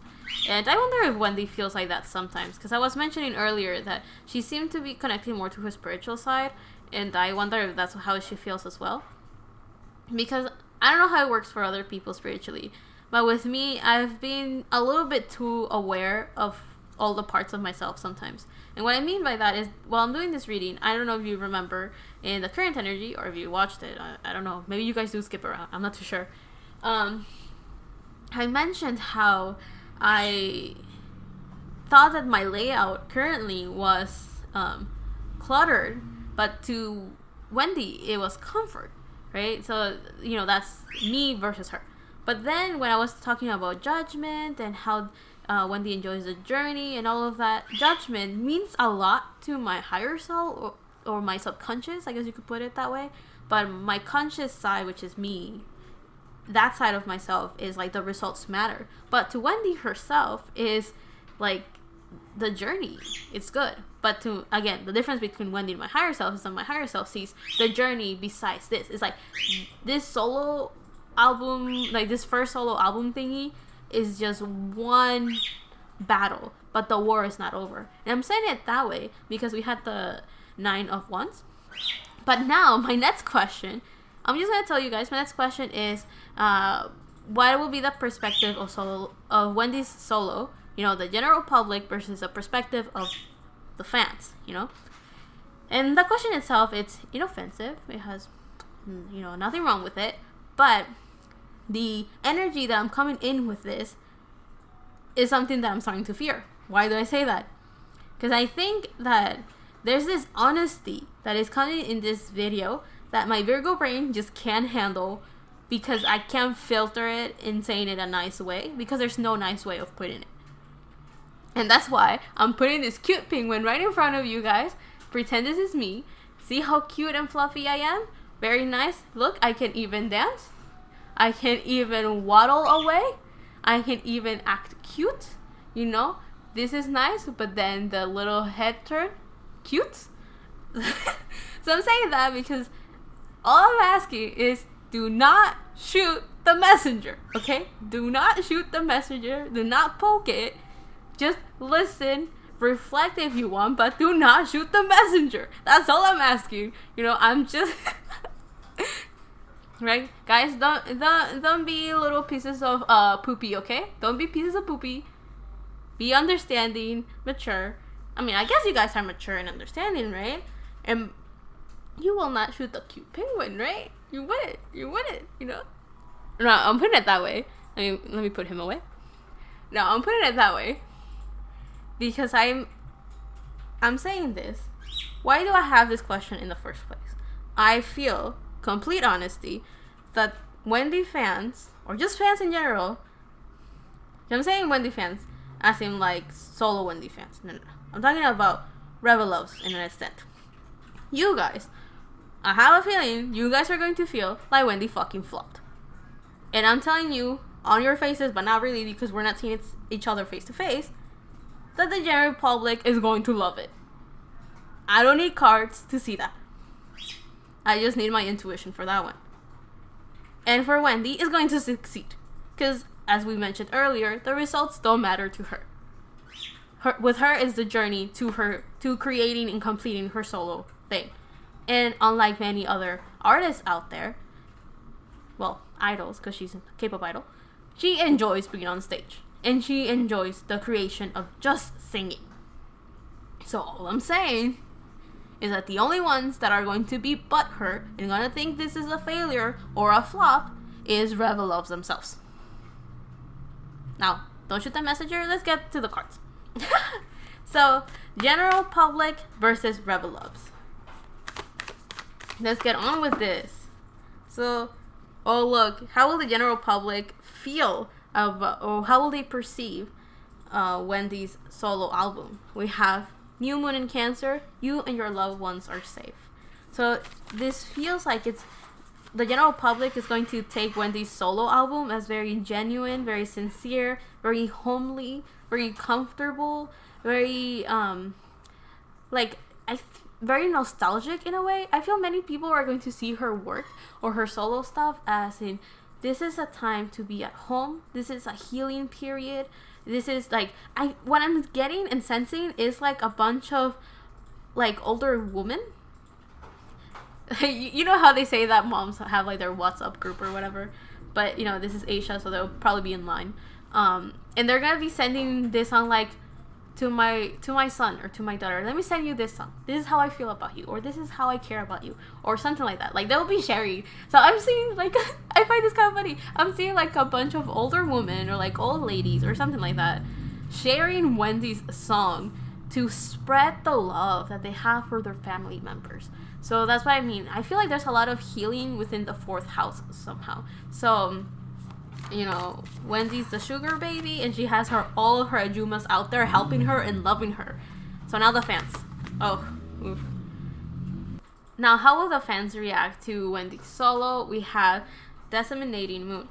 And I wonder if Wendy feels like that sometimes, because I was mentioning earlier that she seemed to be connecting more to her spiritual side, and I wonder if that's how she feels as well. Because I don't know how it works for other people spiritually, but with me, I've been a little bit too aware of all the parts of myself sometimes. And what I mean by that is, while I'm doing this reading, I don't know if you remember in the current energy, or if you watched it, I don't know, maybe you guys do skip around, I'm not too sure. I mentioned how I thought that my layout currently was cluttered, but to Wendy it was comfort, right? So, that's me versus her. But then when I was talking about judgment and how Wendy enjoys the journey and all of that, judgment means a lot to my higher self, or my subconscious, I guess you could put it that way. But my conscious side, which is me, that side of myself is like the results matter. But to Wendy herself is like the journey. It's good. But again, the difference between Wendy and my higher self is that my higher self sees the journey besides this. It's like this solo album, like this first solo album thingy is just one battle, but the war is not over. And I'm saying it that way because we had the 9 of Wands. But now my next question, I'm just gonna tell you guys, my next question is what will be the perspective of Wendy's solo, the general public versus the perspective of the fans, And the question itself, it's inoffensive. It has, nothing wrong with it. But the energy that I'm coming in with this is something that I'm starting to fear. Why do I say that? Because I think that there's this honesty that is coming in this video that my Virgo brain just can't handle, because I can't filter it in saying it a nice way, because there's no nice way of putting it. And that's why I'm putting this cute penguin right in front of you guys, Pretend this is me. See how cute and fluffy I am? Very nice. Look, I can even dance. I can even waddle away. I can even act cute. You know, this is nice, but then the little head turn, cute. So I'm saying that because all I'm asking is do not shoot the messenger, okay? Do not shoot the messenger. Do not poke it. Just listen, reflect if you want, but do not shoot the messenger. That's all I'm asking. You know, I'm just right, guys. Don't be little pieces of poopy, okay? Don't be pieces of poopy. Be understanding, mature. I mean, I guess you guys are mature and understanding, right? And you will not shoot the cute penguin, right? You wouldn't. You wouldn't, you know? No, I'm putting it that way. Let me put him away. No, I'm putting it that way because I'm saying this. Why do I have this question in the first place? I feel, complete honesty, that Wendy fans, or just fans in general, I'm saying Wendy fans, as in like solo Wendy fans. No. I'm talking about Reveluves in an extent. You guys, I have a feeling you guys are going to feel like Wendy fucking flopped. And I'm telling you, on your faces, but not really because we're not seeing each other face to face, that the general public is going to love it. I don't need cards to see that. I just need my intuition for that one. And for Wendy, is going to succeed. Because, as we mentioned earlier, the results don't matter to her. With her is the journey to creating and completing her solo thing. And unlike many other artists out there, well, idols, because she's a K-pop idol, she enjoys being on stage. And she enjoys the creation of just singing. So all I'm saying is that the only ones that are going to be butthurt and going to think this is a failure or a flop is Reveluves themselves. Now, don't shoot the messenger. Let's get to the cards. So, general public versus Reveluves. Let's get on with this. So, oh look, how will the general public feel about, or how will they perceive Wendy's solo album? We have New Moon in Cancer, you and your loved ones are safe. So this feels like it's the general public is going to take Wendy's solo album as very genuine, very sincere, very homely, very comfortable, very very nostalgic in a way. I feel many people are going to see her work or her solo stuff as in this is a time to be at home. This is a healing period. This is like what I'm getting and sensing is like a bunch of like older women. You know how they say that moms have like their WhatsApp group or whatever, but you know this is Asia, so they'll probably be in line. And they're gonna be sending this on like to my son or to my daughter. Let me send you this song. This is how I feel about you, or this is how I care about you, or something like that. Like they'll be sharing. So I'm seeing like I find this kind of funny. I'm seeing like a bunch of older women or like old ladies or something like that sharing Wendy's song to spread the love that they have for their family members. So that's what I mean. I feel like there's a lot of healing within the fourth house somehow. So you know, Wendy's the sugar baby, and she has all of her ajumas out there helping her and loving her. So now the fans. Oh, oof. Now, how will the fans react to Wendy's solo? We have Disseminating Moon.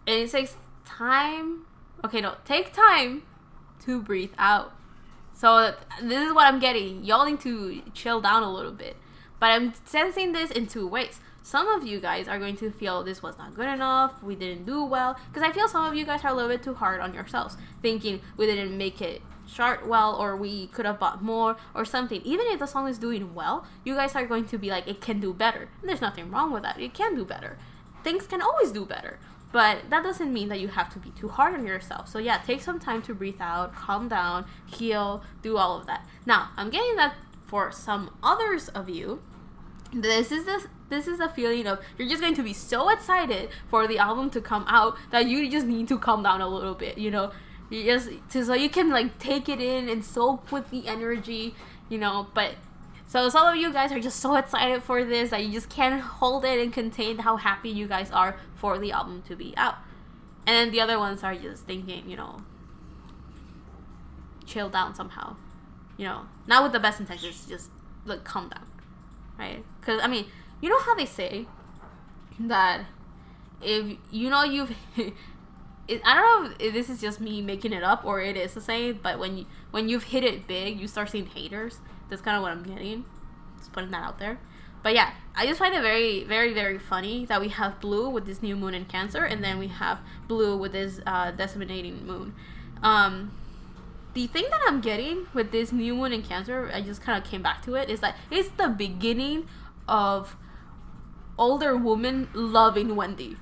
And it takes time. Okay, no, take time to breathe out. So this is what I'm getting. Y'all need to chill down a little bit. But I'm sensing this in two ways. Some of you guys are going to feel this was not good enough, we didn't do well, because I feel some of you guys are a little bit too hard on yourselves, thinking we didn't make it chart well, or we could have bought more, or something. Even if the song is doing well, you guys are going to be like, it can do better. And there's nothing wrong with that. It can do better. Things can always do better. But that doesn't mean that you have to be too hard on yourself. So yeah, take some time to breathe out, calm down, heal, do all of that. Now, I'm getting that for some others of you, this is a feeling of you're just going to be so excited for the album to come out that you just need to calm down a little bit, you know, you just so you can like take it in and soak with the energy, you know. But so some of you guys are just so excited for this that you just can't hold it and contain how happy you guys are for the album to be out. And then the other ones are just thinking, you know, chill down somehow, you know, not with the best intentions, just like calm down, right? Because I mean, you know how they say that if you know you've I don't know if this is just me making it up or it is the same, but when you've hit it big, you start seeing haters. That's kind of what I'm getting. Just putting that out there. But yeah, I just find it very, very, very funny that we have Blue with this new moon in Cancer, and then we have Blue with this disseminating moon. The thing that I'm getting with this new moon in Cancer, I just kind of came back to it, is that it's the beginning of older women loving Wendy.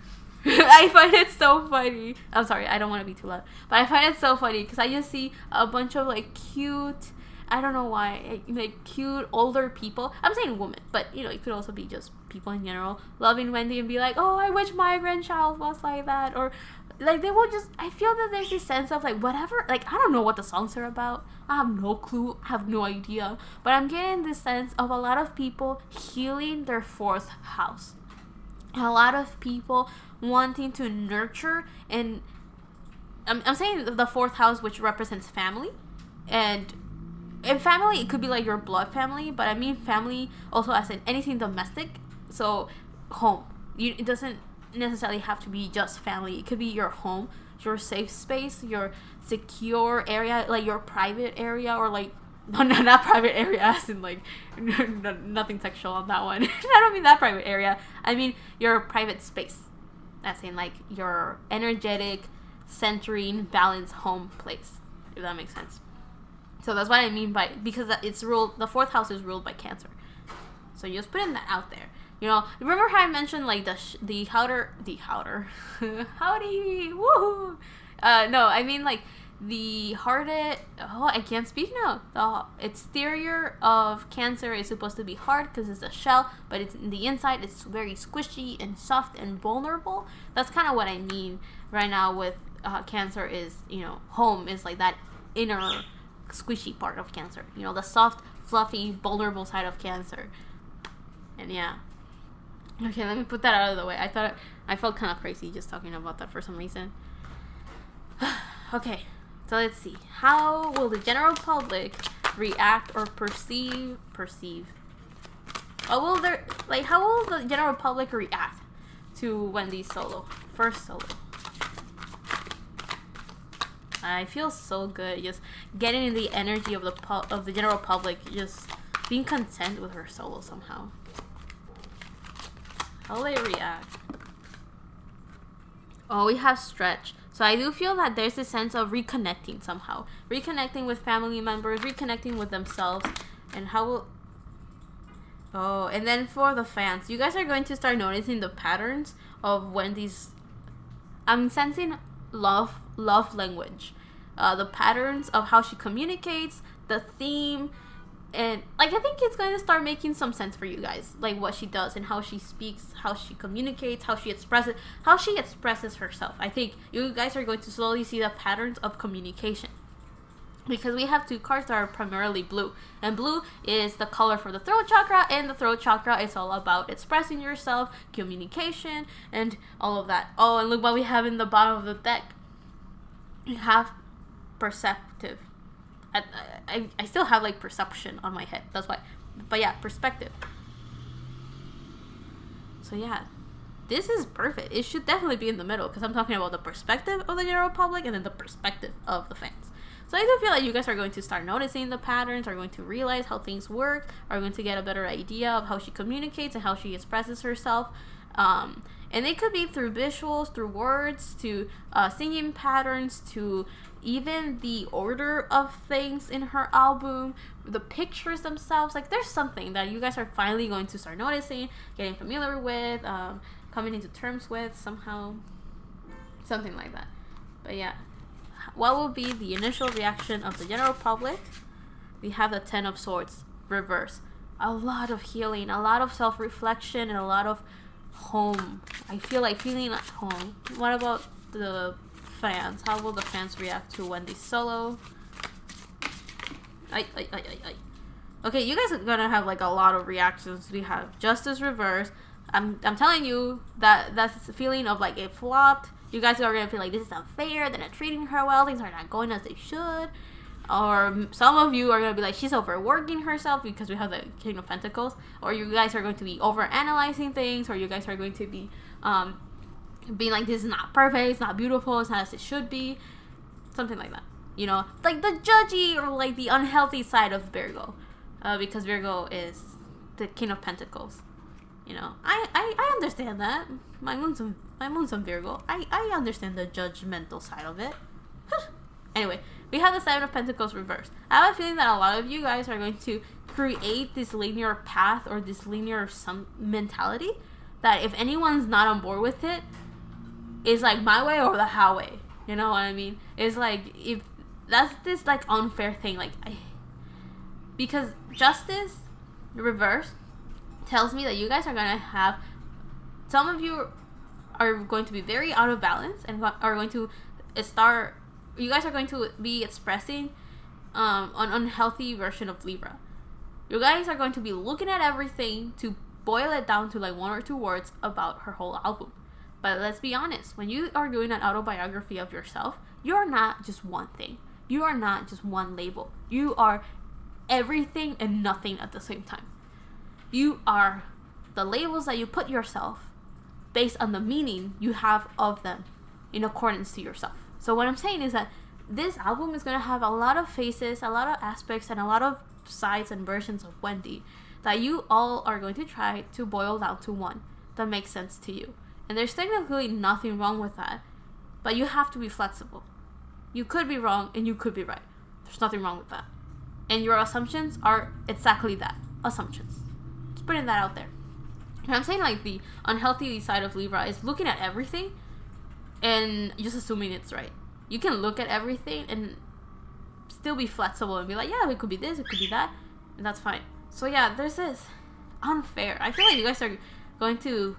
I find it so funny. I'm sorry, I don't want to be too loud, but I find it so funny because I just see a bunch of like cute, I don't know why, like cute older people. I'm saying women, but you know, it could also be just people in general loving Wendy and be like, oh, I wish my grandchild was like that, or like they will just. I feel that there's this sense of like whatever. Like I don't know what the songs are about. I have no clue. I have no idea. But I'm getting this sense of a lot of people healing their fourth house. A lot of people wanting to nurture, and I'm saying the fourth house, which represents family, and in family it could be like your blood family, but I mean family also as in anything domestic. So home, it doesn't necessarily have to be just family. It could be your home, your safe space, your secure area, like your private area, or like no, not private area as in like nothing sexual on that one. I don't mean that private area. I mean your private space, as in like your energetic, centering, balanced home place, if that makes sense. So that's what I mean by, because it's ruled, the fourth house is ruled by Cancer. So just putting that out there. You know, remember how I mentioned like the howdy, woohoo. No, I mean like the hearted. Oh, I can't speak now. The exterior of Cancer is supposed to be hard because it's a shell, but it's in the inside. It's very squishy and soft and vulnerable. That's kind of what I mean right now with Cancer. Is, you know, home is like that inner squishy part of Cancer. You know, the soft, fluffy, vulnerable side of Cancer. And yeah. Okay, let me put that out of the way. I felt kind of crazy just talking about that for some reason. Okay, so let's see. How will the general public react or perceive? How will the general public react to Wendy's solo? First solo. I feel so good just getting in the energy of the general public, just being content with her solo somehow. How will they react? Oh, we have Stretch. So I do feel that there's a sense of reconnecting somehow. Reconnecting with family members, reconnecting with themselves. And how will... Oh, and then for the fans, you guys are going to start noticing the patterns of Wendy's... I'm sensing love language. The patterns of how she communicates, the theme, and like I think it's going to start making some sense for you guys, like what she does and how she speaks, how she communicates, how she expresses herself. I think you guys are going to slowly see the patterns of communication, because we have two cards that are primarily blue, and blue is the color for the throat chakra, and the throat chakra is all about expressing yourself, communication, and all of that. Oh, and look what we have in the bottom of the deck. We have perceptive. I still have like perception on my head. That's why. But yeah, perspective. So yeah, this is perfect. It should definitely be in the middle, because I'm talking about the perspective of the general public and then the perspective of the fans. So I do feel like you guys are going to start noticing the patterns, are going to realize how things work, are going to get a better idea of how she communicates and how she expresses herself. And it could be through visuals, through words, to singing patterns, to even the order of things in her album, the pictures themselves. Like there's something that you guys are finally going to start noticing, getting familiar with, coming into terms with somehow. Something like that. But yeah. What will be the initial reaction of the general public? We have the Ten of Swords, reverse. A lot of healing, a lot of self-reflection, and a lot of home. I feel like feeling at home. What about the fans? How will the fans react to Wendy's solo? Okay, you guys are gonna have like a lot of reactions. We have Justice reverse. I'm telling you that that's a feeling of like it flopped. You guys are gonna feel like this is unfair. They're not treating her well. Things are not going as they should. Or some of you are going to be like, she's overworking herself because we have the King of Pentacles. Or you guys are going to be overanalyzing things. Or you guys are going to be being like, this is not perfect, it's not beautiful, it's not as it should be. Something like that. You know, like the judgy or like the unhealthy side of Virgo. Because Virgo is the King of Pentacles. You know, I understand that. My moon's on Virgo. I understand the judgmental side of it. Anyway, we have the Seven of Pentacles reversed. I have a feeling that a lot of you guys are going to create this linear path or this linear mentality that if anyone's not on board with it, it's like my way or the highway. You know what I mean? It's like, if that's this like unfair thing, like because justice reversed tells me that you guys are gonna have, some of you are going to be very out of balance and are going to start, you guys are going to be expressing an unhealthy version of Libra. You guys are going to be looking at everything to boil it down to like 1 or 2 words about her whole album. But let's be honest, when you are doing an autobiography of yourself, you're not just one thing. You are not just one label. You are everything and nothing at the same time. You are the labels that you put yourself based on the meaning you have of them in accordance to yourself. So what I'm saying is that this album is going to have a lot of faces, a lot of aspects, and a lot of sides and versions of Wendy that you all are going to try to boil down to one that makes sense to you. And there's technically nothing wrong with that, but you have to be flexible. You could be wrong and you could be right. There's nothing wrong with that. And your assumptions are exactly that, assumptions. Just putting that out there. And I'm saying like the unhealthy side of Libra is looking at everything and just assuming it's right. You can look at everything and still be flexible and be like, yeah, it could be this, it could be that, and that's fine. So yeah, there's this unfair. I feel like you guys are going to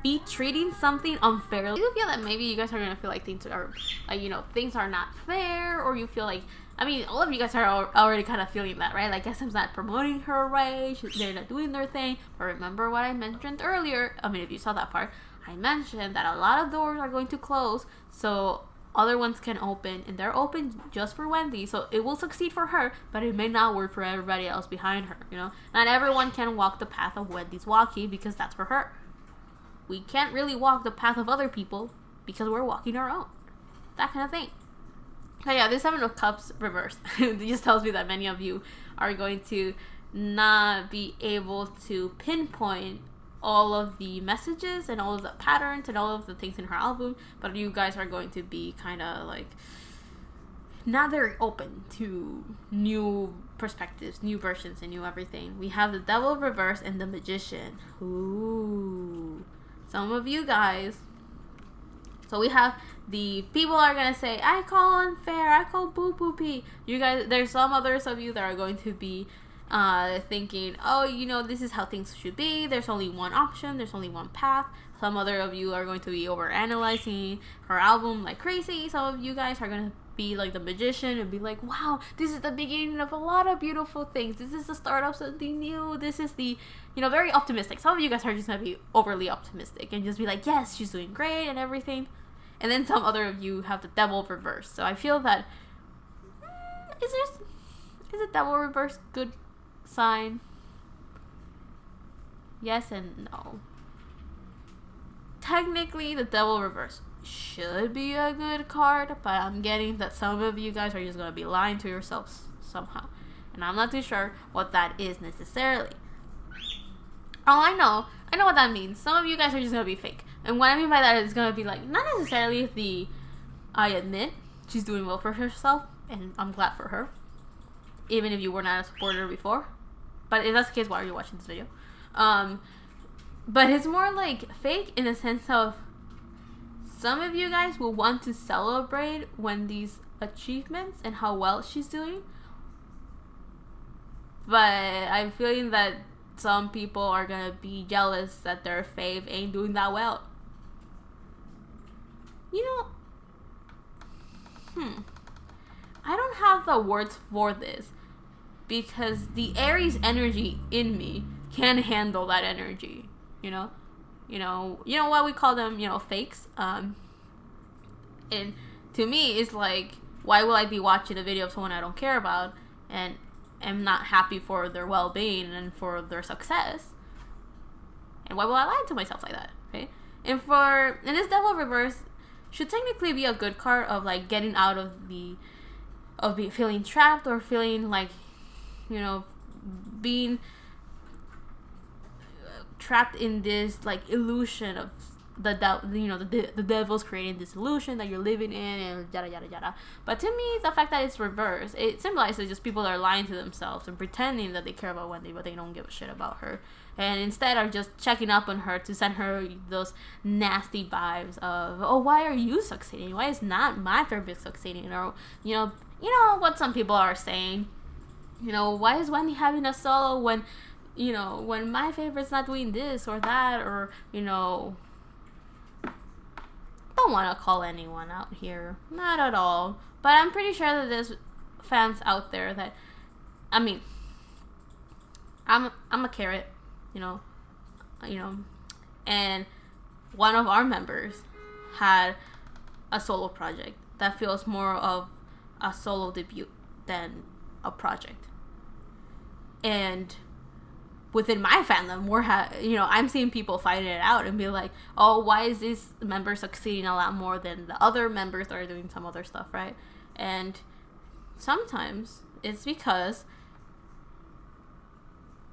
be treating something unfairly. You feel that maybe you guys are gonna feel like things are like, you know, things are not fair, or you feel like, I mean, all of you guys are already kind of feeling that, right? Like, SM's not promoting her right, they're not doing their thing. But remember what I mentioned earlier, I mean, if you saw that part, I mentioned that a lot of doors are going to close, so other ones can open, and they're open just for Wendy, so it will succeed for her, but it may not work for everybody else behind her, you know? Not everyone can walk the path of Wendy's walking, because that's for her. We can't really walk the path of other people because we're walking our own. That kind of thing. So yeah, this Seven of Cups reversed. It just tells me that many of you are going to not be able to pinpoint all of the messages and all of the patterns and all of the things in her album, but you guys are going to be kind of like not very open to new perspectives, new versions, and new everything. We have the Devil reverse and the Magician. Ooh. Some of you guys. So we have the people are going to say, I call unfair, I call boo-boo-pee. You guys, there's some others of you that are going to be thinking, oh, you know, this is how things should be. There's only one option. There's only one path. Some other of you are going to be over-analyzing her album like crazy. Some of you guys are going to be like the Magician and be like, wow, this is the beginning of a lot of beautiful things. This is the start of something new. This is the, you know, very optimistic. Some of you guys are just going to be overly optimistic and just be like, yes, she's doing great and everything. And then some other of you have the Devil reverse. So I feel that, is the Devil reverse good sign? Yes and no. Technically, the Devil reverse should be a good card, but I'm getting that some of you guys are just going to be lying to yourselves somehow. And I'm not too sure what that is necessarily. Oh, I know what that means. Some of you guys are just going to be fake. And what I mean by that is going to be like, not necessarily I admit she's doing well for herself, and I'm glad for her. Even if you were not a supporter before. But if that's the case, why are you watching this video? But it's more like fake in the sense of some of you guys will want to celebrate Wendy's achievements and how well she's doing. But I'm feeling that some people are going to be jealous that their fave ain't doing that well. You know, I don't have the words for this because the Aries energy in me can handle that energy, you know what we call them, fakes. And to me, it's like why will I be watching a video of someone I don't care about and am not happy for their well-being and for their success? And why will I lie to myself like that? Okay. And this devil reverse should technically be a good card of like getting out of being feeling trapped or feeling like, you know, being trapped in this like illusion of the devil's creating this illusion that you're living in and yada yada yada. But to me, the fact that it's reversed, it symbolizes just people that are lying to themselves and pretending that they care about Wendy, but they don't give a shit about her, and instead are just checking up on her to send her those nasty vibes of, oh, why are you succeeding? Why is not my therapist succeeding? Or you know what some people are saying. You know, why is Wendy having a solo when, you know, when my favorite's not doing this or that, or, you know, don't want to call anyone out here, not at all. But I'm pretty sure that there's fans out there that, I mean, I'm a carrot, you know, and one of our members had a solo project that feels more of a solo debut than a project. And within my fandom, I'm seeing people fighting it out and be like, oh, why is this member succeeding a lot more than the other members that are doing some other stuff, right? And sometimes it's because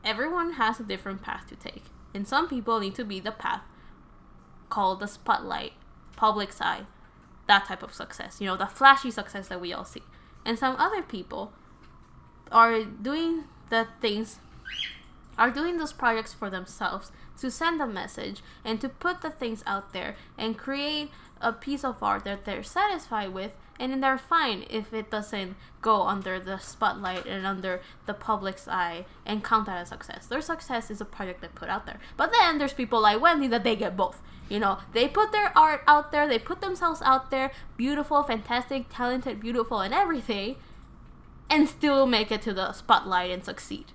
everyone has a different path to take. And some people need to be the path called the spotlight, public's eye, that type of success, you know, the flashy success that we all see. And some other people are doing those projects for themselves to send a message and to put the things out there and create a piece of art that they're satisfied with, and then they're fine if it doesn't go under the spotlight and under the public's eye and count that as success. Their success is a project they put out there. But then there's people like Wendy that they get both. You know, they put their art out there, they put themselves out there, beautiful, fantastic, talented, beautiful, and everything, and still make it to the spotlight and succeed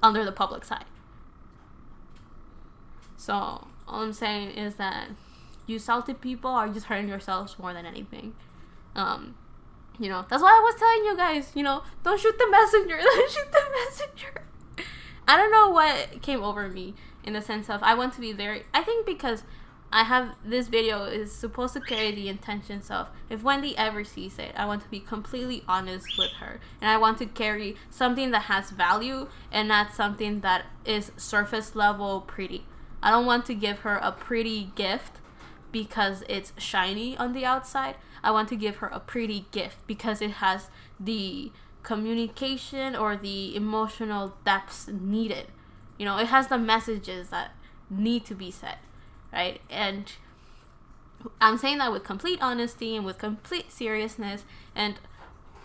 under the public's eye. So all I'm saying is that you salty people are just hurting yourselves more than anything. You know, that's why I was telling you guys, you know, don't shoot the messenger. Don't shoot the messenger. I don't know what came over me in the sense of I want to be I think because I have this video is supposed to carry the intentions of, if Wendy ever sees it, I want to be completely honest with her, and I want to carry something that has value and not something that is surface level pretty. I don't want to give her a pretty gift because it's shiny on the outside. I want to give her a pretty gift because it has the communication or the emotional depths needed. You know, it has the messages that need to be said, right? And I'm saying that with complete honesty and with complete seriousness. And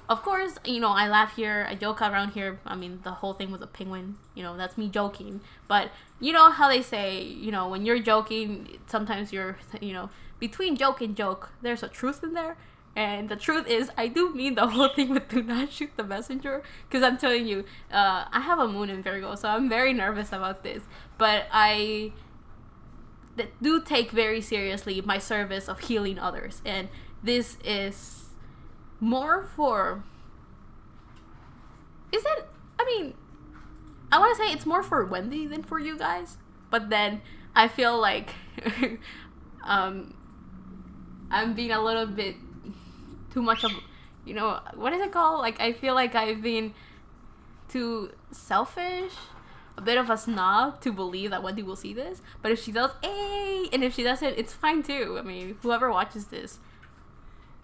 of course, you know, I laugh here, I joke around here. I mean, the whole thing with a penguin, you know, that's me joking. But you know how they say, you know, when you're joking, sometimes you're, you know, between joke and joke, there's a truth in there. And the truth is, I do mean the whole thing with do not shoot the messenger. Because I'm telling you, I have a moon in Virgo, so I'm very nervous about this. But I do take very seriously my service of healing others. And this is more for... I want to say it's more for Wendy than for you guys. But then I feel like I'm being a little bit too much of, you know, what is it called? Like, I feel like I've been too selfish, a bit of a snob to believe that Wendy will see this. But if she does, hey! And if she doesn't, it's fine too. I mean, whoever watches this,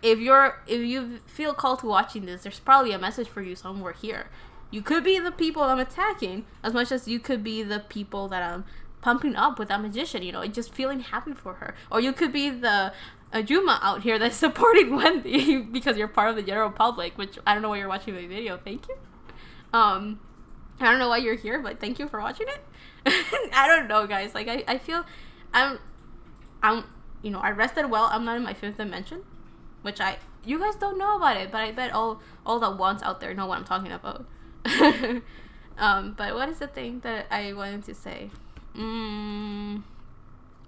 if you feel called to watching this, there's probably a message for you somewhere here. You could be the people I'm attacking as much as you could be the people that I'm pumping up with that magician, you know, and just feeling happy for her. Or you could be the Ajuma out here that's supporting Wendy because you're part of the general public, which I don't know why you're watching my video. Thank you. I don't know why you're here, but thank you for watching it. I don't know, guys. Like, I feel I'm, you know, I rested well. I'm not in my fifth dimension, which you guys don't know about it, but I bet all the ones out there know what I'm talking about. But what is the thing that I wanted to say?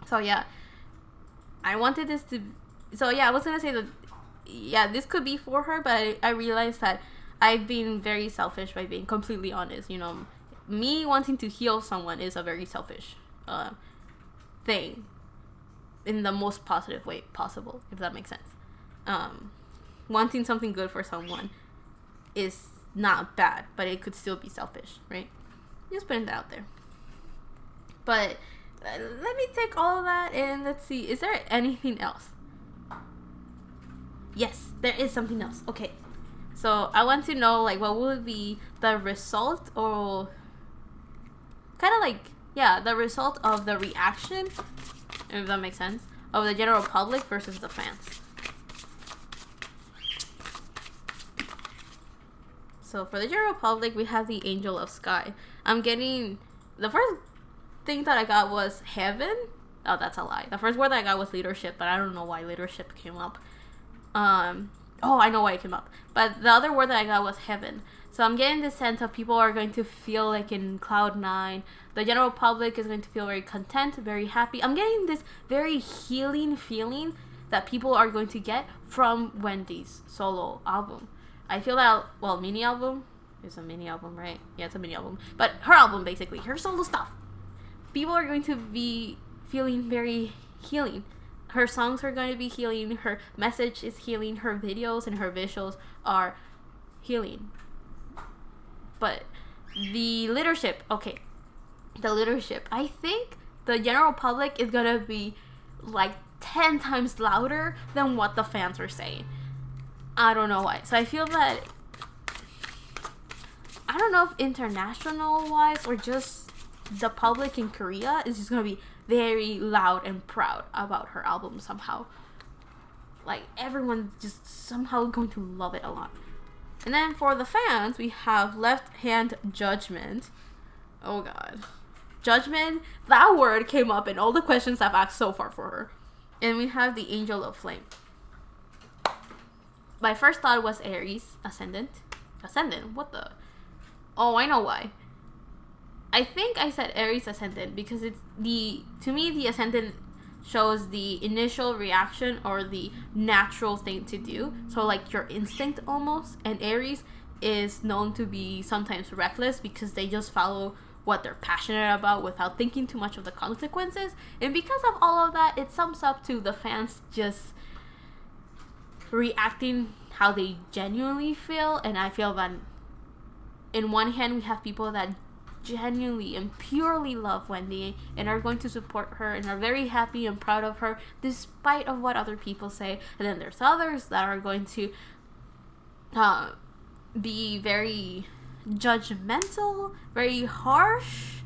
So yeah, I wanted this to. So yeah, I was gonna say that yeah, this could be for her, but I realized that I've been very selfish by being completely honest. You know, me wanting to heal someone is a very selfish thing in the most positive way possible, if that makes sense. Wanting something good for someone is not bad, but it could still be selfish, right? Just putting that out there. But let me take all of that and let's see, is there anything else? Yes, there is something else. Okay, so I want to know, like, what would be the result, or kind of like, yeah, the result of the reaction, if that makes sense, of the general public versus the fans. So for the general public, we have the Angel of Sky. I'm getting, the first thing that I got was heaven. Oh, that's a lie. The first word that I got was leadership, but I don't know why leadership came up. Oh, I know why it came up. But the other word that I got was heaven. So I'm getting the sense of people are going to feel like in cloud nine. The general public is going to feel very content, very happy. I'm getting this very healing feeling that people are going to get from Wendy's solo album. I feel that, well, mini album. It's a mini album, right? Yeah, it's a mini album. But her album, basically, her solo stuff. People are going to be feeling very healing. Her songs are going to be healing. Her message is healing. Her videos and her visuals are healing. But the leadership, okay. The leadership. I think the general public is going to be like 10 times louder than what the fans are saying. I don't know why. So I feel that, I don't know if international wise or just the public in Korea is just going to be very loud and proud about her album somehow. Like, everyone's just somehow going to love it a lot. And then for the fans, we have Left Hand Judgment. Oh god. Judgment, that word came up in all the questions I've asked so far for her. And we have the Angel of Flame. My first thought was Aries, Ascendant. Ascendant? What the? Oh, I know why. I think I said Aries Ascendant because it's to me, the Ascendant shows the initial reaction or the natural thing to do. So like your instinct almost. And Aries is known to be sometimes reckless because they just follow what they're passionate about without thinking too much of the consequences. And because of all of that, it sums up to the fans just reacting how they genuinely feel. And I feel that in one hand, we have people that genuinely and purely love Wendy and are going to support her and are very happy and proud of her despite of what other people say. And then there's others that are going to be very judgmental, very harsh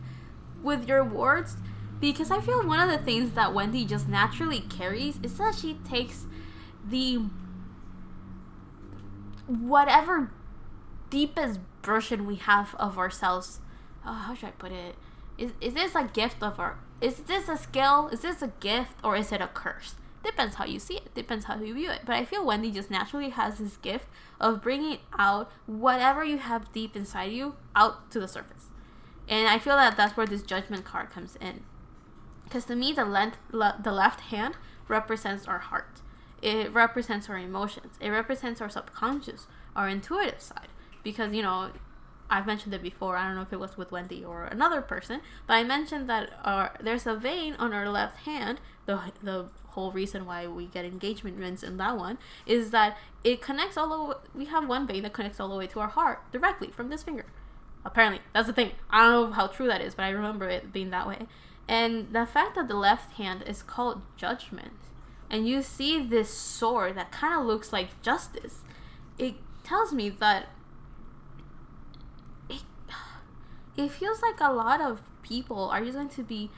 with your words, because I feel one of the things that Wendy just naturally carries is that she takes the whatever deepest version we have of ourselves. How should I put it? Is this a gift of our? Is this a skill? Is this a gift, or is it a curse? Depends how you see it. Depends how you view it. But I feel Wendy just naturally has this gift of bringing out whatever you have deep inside you out to the surface. And I feel that that's where this Judgment card comes in. Because to me, the left hand represents our heart. It represents our emotions. It represents our subconscious, our intuitive side. Because, you know, I've mentioned it before. I don't know if it was with Wendy or another person, but I mentioned that there's a vein on our left hand. The whole reason why we get engagement rings in that one is that it connects all the way. We have one vein that connects all the way to our heart directly from this finger. Apparently, that's the thing. I don't know how true that is, but I remember it being that way. And the fact that the left hand is called Judgment, and you see this sword that kind of looks like justice, it tells me that it feels like a lot of people are just going to be,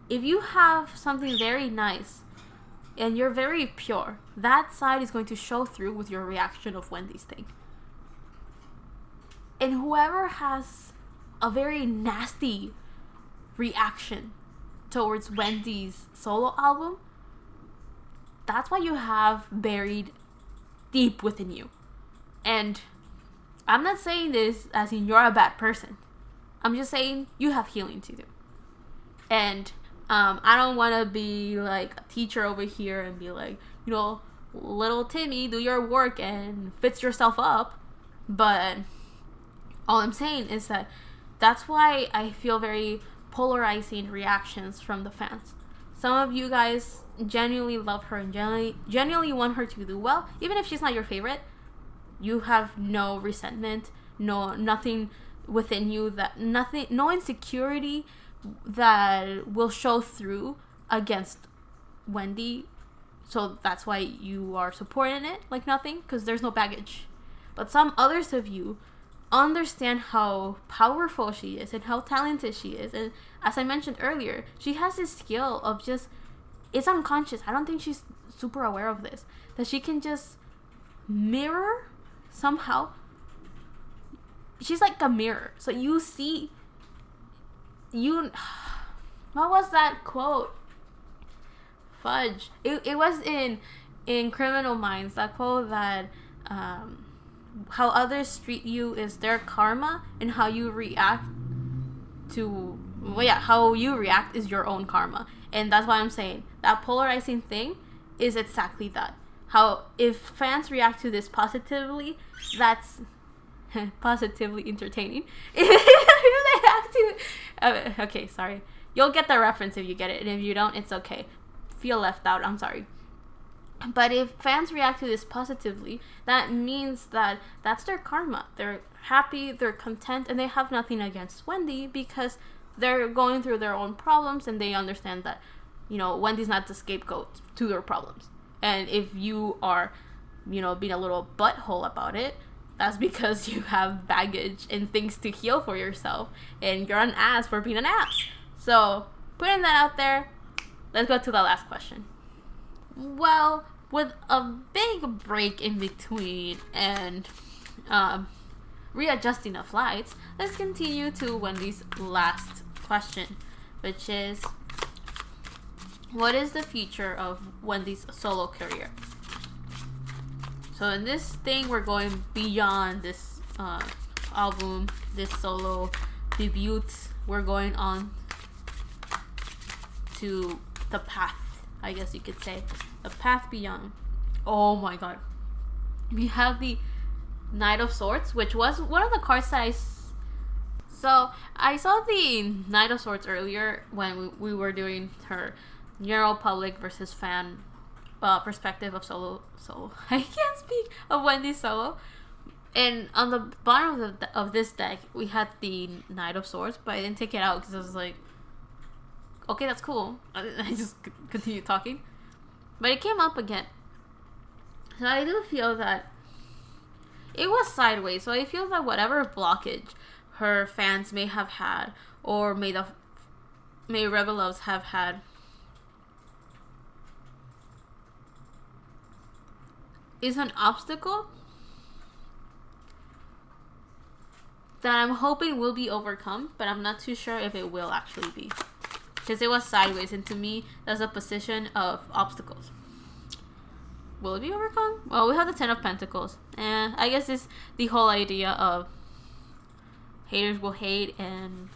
if you have something very nice and you're very pure, that side is going to show through with your reaction of Wendy's thing. And whoever has a very nasty reaction towards Wendy's solo album, that's what you have buried deep within you. And I'm not saying this as in you're a bad person. I'm just saying you have healing to do. And I don't want to be like a teacher over here and be like, you know, little Timmy, do your work and fix yourself up. But all I'm saying is that that's why I feel very polarizing reactions from the fans. Some of you guys genuinely love her and genuinely want her to do well, even if she's not your favorite. You have no resentment, nothing within you, no insecurity that will show through against Wendy. So that's why you are supporting it like nothing, because there's no baggage. But some others of you understand how powerful she is and how talented she is. And as I mentioned earlier, she has this skill of just, it's unconscious. I don't think she's super aware of this, that she can just mirror somehow. She's like a mirror. So you see, what was that quote? Fudge. It was in Criminal Minds, that quote that how others treat you is their karma, and how you react how you react is your own karma. And that's why I'm saying that polarizing thing is exactly that. How if fans react to this positively, that's positively entertaining. If they have to, okay, sorry. You'll get the reference if you get it, and if you don't, it's okay. Feel left out, I'm sorry. But if fans react to this positively, that means that that's their karma. They're happy, they're content, and they have nothing against Wendy because they're going through their own problems, and they understand that, Wendy's not the scapegoat to their problems. And if you are, being a little butthole about it, that's because you have baggage and things to heal for yourself, and you're an ass for being an ass. So, putting that out there, let's go to the last question. Well, with a big break in between and readjusting the flights, let's continue to Wendy's last question, which is, what is the future of Wendy's solo career? So in this thing, we're going beyond this album, this solo debut. We're going on to the path, I guess you could say. The path beyond. Oh my god. We have the Knight of Swords, which was one of the cards that So, I saw the Knight of Swords earlier when we were doing her general public versus fan perspective of solo. I can't speak of Wendy's solo. And on the bottom of this deck, we had the Knight of Swords, but I didn't take it out because I was like, okay, that's cool. I just continued talking. But it came up again. So I do feel that it was sideways. So I feel that whatever blockage her fans may have had, or may Reveluves have had, is an obstacle that I'm hoping will be overcome, but I'm not too sure if it will actually be. Because it was sideways, and to me, that's a position of obstacles. Will it be overcome? Well, we have the Ten of Pentacles. I guess it's the whole idea of haters will hate, and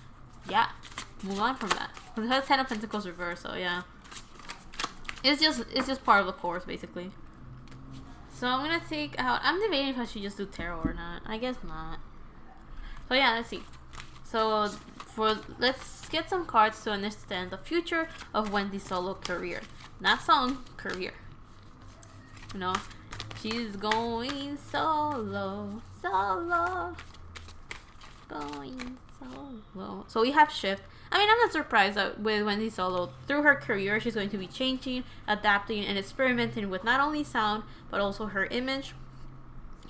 yeah, move on from that. We have the Ten of Pentacles reversed, so yeah. It's just part of the course, basically. So I'm gonna take out, I'm debating if I should just do tarot or not. I guess not. So yeah, let's see. So let's get some cards to understand the future of Wendy's solo career. Not song, career. She's going solo, going solo. So we have shift. I mean, I'm not surprised that with Wendy's solo, through her career, she's going to be changing, adapting, and experimenting with not only sound, but also her image.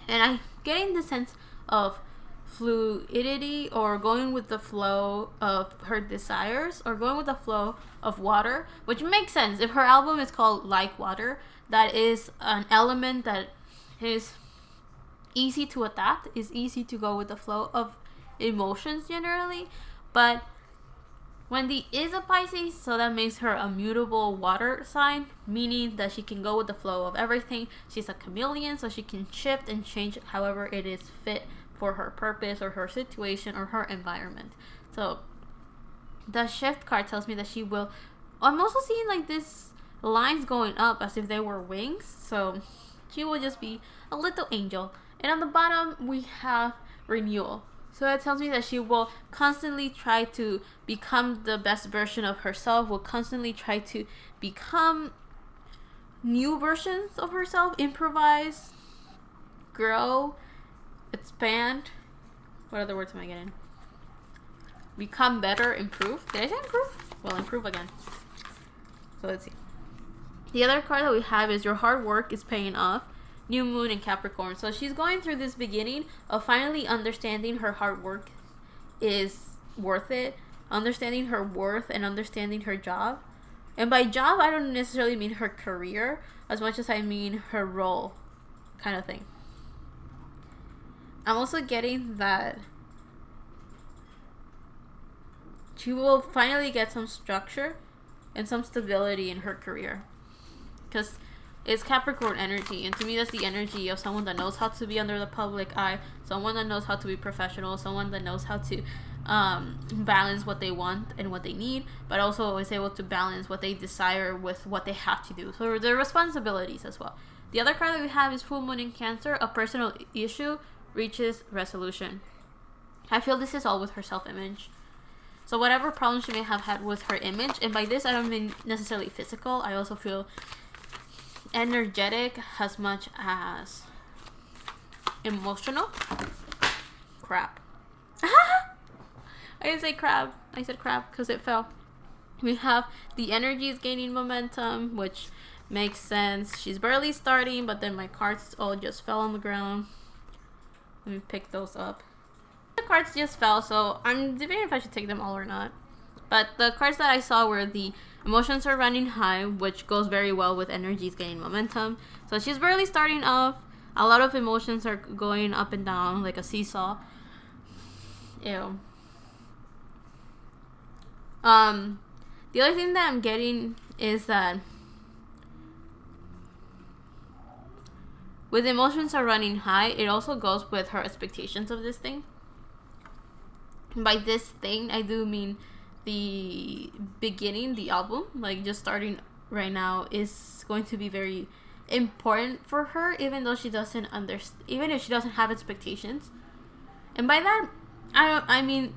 And I'm getting the sense of fluidity, or going with the flow of her desires, or going with the flow of water, which makes sense. If her album is called Like Water, that is an element that is easy to adapt, is easy to go with the flow of emotions generally. But Wendy is a Pisces, so that makes her a mutable water sign, meaning that she can go with the flow of everything. She's a chameleon, so she can shift and change however it is fit for her purpose, or her situation, or her environment. So the shift card tells me that she will, I'm also seeing like this lines going up as if they were wings. So she will just be a little angel. And on the bottom, we have renewal. So that tells me that she will constantly try to become the best version of herself, will constantly try to become new versions of herself, improvise, grow, expand. What other words am I getting? Become better, improve. Did I say improve? Well, improve again. So let's see. The other card that we have is your hard work is paying off. New moon in Capricorn. So she's going through this beginning of finally understanding her hard work is worth it. Understanding her worth and understanding her job. And by job, I don't necessarily mean her career as much as I mean her role kind of thing. I'm also getting that she will finally get some structure and some stability in her career. Because it's Capricorn energy, and to me that's the energy of someone that knows how to be under the public eye, someone that knows how to be professional, someone that knows how to balance what they want and what they need, but also is able to balance what they desire with what they have to do. So their responsibilities as well. The other card that we have is Full Moon in Cancer. A personal issue reaches resolution. I feel this is all with her self-image. So whatever problems she may have had with her image, and by this I don't mean necessarily physical, I also feel energetic as much as emotional. Crap. I didn't say crab. I said crab because it fell. We have the energy is gaining momentum, which makes sense. She's barely starting, but then my cards all just fell on the ground. Let me pick those up. The cards just fell, so I'm debating if I should take them all or not. But the cards that I saw were the emotions are running high, which goes very well with energies gaining momentum. So she's barely starting off. A lot of emotions are going up and down like a seesaw. Ew. The other thing that I'm getting is that with emotions are running high, it also goes with her expectations of this thing. By this thing, I do mean the beginning, the album, like just starting right now, is going to be very important for her, even though she doesn't understand, even if she doesn't have expectations. And by that, I mean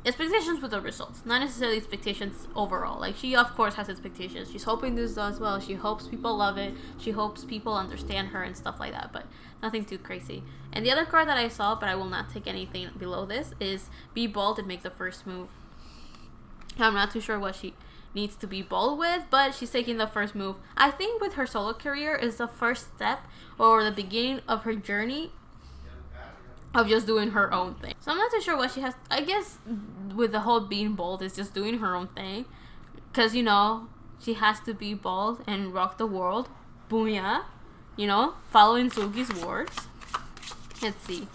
expectations with the results, not necessarily expectations overall. Like, she of course has expectations. She's hoping this does well. She hopes people love it. She hopes people understand her and stuff like that, but nothing too crazy. And the other card that I saw, but I will not take anything below this, is be bold and make the first move. I'm not too sure what she needs to be bold with, but she's taking the first move. I think with her solo career is the first step or the beginning of her journey of just doing her own thing. So I'm not too sure what she has. I guess with the whole being bold is just doing her own thing. Because, you know, she has to be bold and rock the world. Booyah. You know, following Sugi's words. Let's see.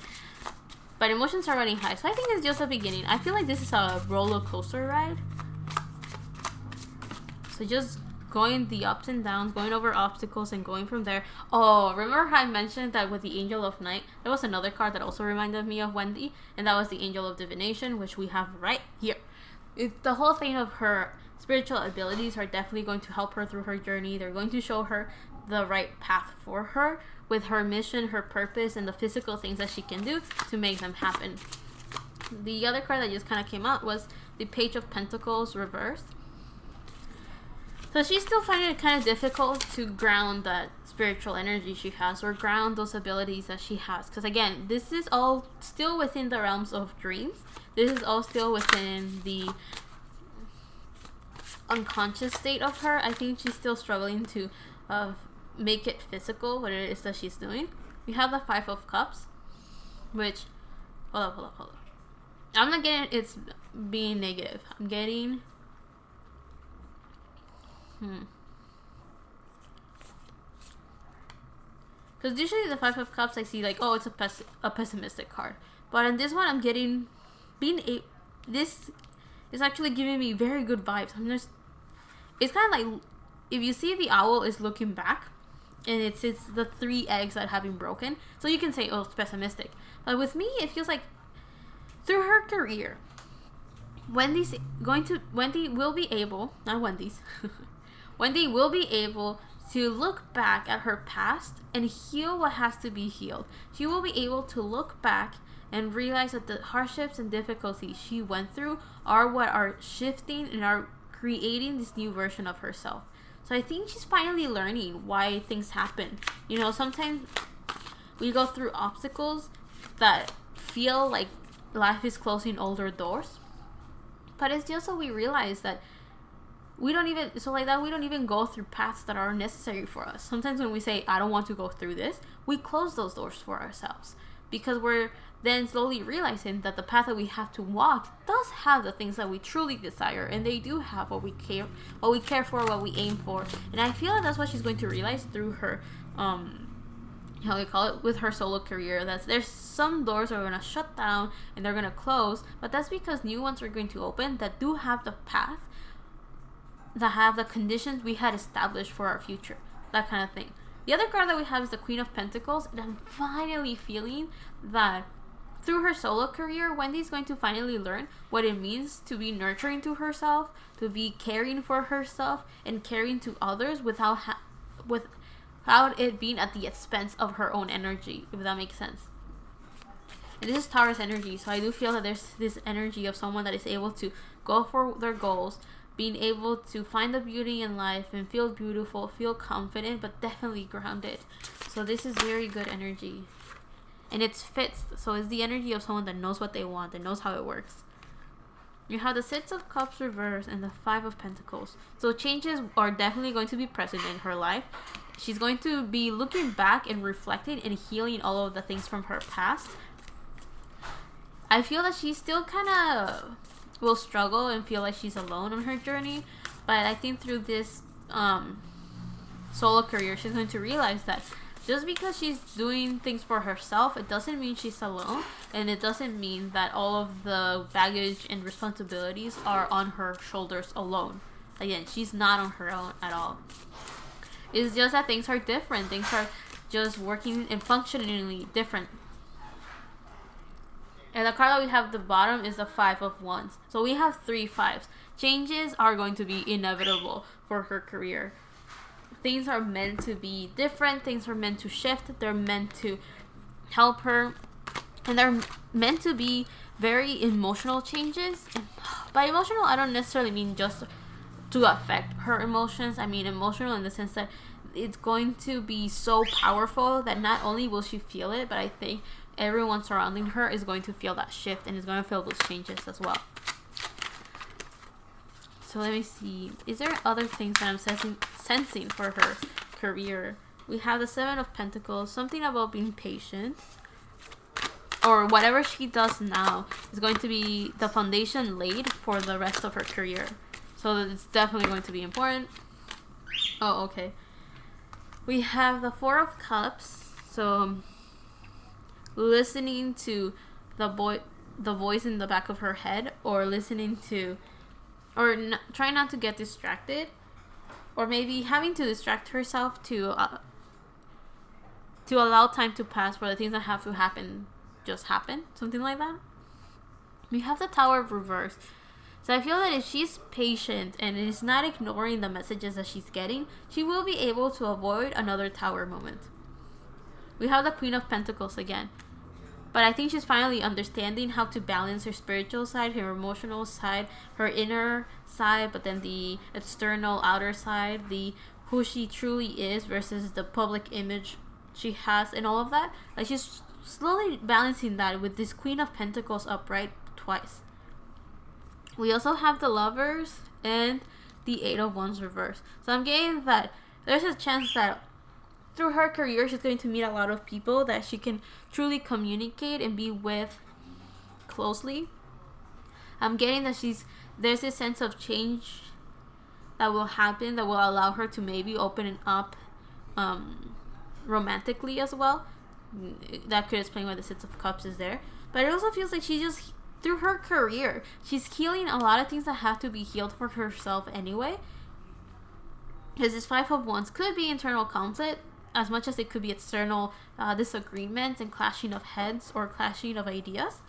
But emotions are running high. So I think it's just the beginning. I feel like this is a roller coaster ride. So just going the ups and downs, going over obstacles and going from there. Oh, remember how I mentioned that with the Angel of Night, there was another card that also reminded me of Wendy, and that was the Angel of Divination, which we have right here. The whole thing of her spiritual abilities are definitely going to help her through her journey. They're going to show her the right path for her with her mission, her purpose, and the physical things that she can do to make them happen. The other card that just kind of came out was the Page of Pentacles reversed. So she's still finding it kind of difficult to ground that spiritual energy she has, or ground those abilities that she has. Because again, this is all still within the realms of dreams. This is all still within the unconscious state of her. I think she's still struggling to make it physical, what it is that she's doing. We have the Five of Cups, which... Hold up. I'm not getting it's being negative. I'm getting... Because usually the Five of Cups I see like, oh, it's a pessimistic card. But in this one I'm getting... This is actually giving me very good vibes. It's kind of like... If you see the owl is looking back, and it's the 3 eggs that have been broken. So you can say, oh, it's pessimistic. But with me, it feels like through her career, Wendy will be able, not Wendy's, Wendy will be able to look back at her past and heal what has to be healed. She will be able to look back and realize that the hardships and difficulties she went through are what are shifting and are creating this new version of herself. So I think she's finally learning why things happen. You know, sometimes we go through obstacles that feel like life is closing older doors. But it's just so we realize that we don't even go through paths that are necessary for us. Sometimes when we say, I don't want to go through this, we close those doors for ourselves. Because we're then slowly realizing that the path that we have to walk does have the things that we truly desire. And they do have what we care for, what we aim for. And I feel like that's what she's going to realize through her, with her solo career. That there's some doors that are going to shut down and they're going to close. But that's because new ones are going to open that do have the path, that have the conditions we had established for our future, that kind of thing. The other card that we have is the Queen of Pentacles, and I'm finally feeling that through her solo career, Wendy's going to finally learn what it means to be nurturing to herself, to be caring for herself, and caring to others without it being at the expense of her own energy, if that makes sense. And this is Taurus energy, so I do feel that there's this energy of someone that is able to go for their goals, being able to find the beauty in life and feel beautiful, feel confident, but definitely grounded. So this is very good energy. And it's fits, so it's the energy of someone that knows what they want, that knows how it works. You have the Six of Cups reversed and the Five of Pentacles. So changes are definitely going to be present in her life. She's going to be looking back and reflecting and healing all of the things from her past. I feel that she still kind of will struggle and feel like she's alone on her journey, but I think through this solo career, she's going to realize that just because she's doing things for herself, it doesn't mean she's alone, and it doesn't mean that all of the baggage and responsibilities are on her shoulders alone. Again, she's not on her own at all. It's just that things are different. Things are just working and functionally different. And the card that we have at the bottom is the Five of Wands. So we have 3 fives. Changes are going to be inevitable for her career. Things are meant to be different. Things are meant to shift. They're meant to help her. And they're meant to be very emotional changes. And by emotional, I don't necessarily mean just to affect her emotions. I mean emotional in the sense that it's going to be so powerful that not only will she feel it, but I think everyone surrounding her is going to feel that shift and is going to feel those changes as well. So let me see. Is there other things that I'm sensing for her career? We have the Seven of Pentacles. Something about being patient. Or whatever she does now is going to be the foundation laid for the rest of her career. So it's definitely going to be important. Oh, okay. We have the Four of Cups. So listening to the voice in the back of her head, or listening to, or trying not to get distracted, or maybe having to distract herself to allow time to pass for the things that have to happen just happen, something like that. We have the Tower of Reverse. So I feel that if she's patient and is not ignoring the messages that she's getting, she will be able to avoid another Tower moment. We have the Queen of Pentacles again. But I think she's finally understanding how to balance her spiritual side, her emotional side, her inner side, but then the external outer side, the who she truly is versus the public image she has and all of that. Like she's slowly balancing that with this Queen of Pentacles upright twice. We also have the Lovers and the Eight of Wands reversed. So I'm getting that there's a chance that through her career, she's going to meet a lot of people that she can truly communicate and be with closely. I'm getting that there's this sense of change that will happen that will allow her to maybe open up romantically as well. That could explain why the Six of Cups is there. But it also feels like she just, through her career, she's healing a lot of things that have to be healed for herself anyway. Because this Five of Wands could be internal conflict as much as it could be external disagreements and clashing of heads or clashing of ideas.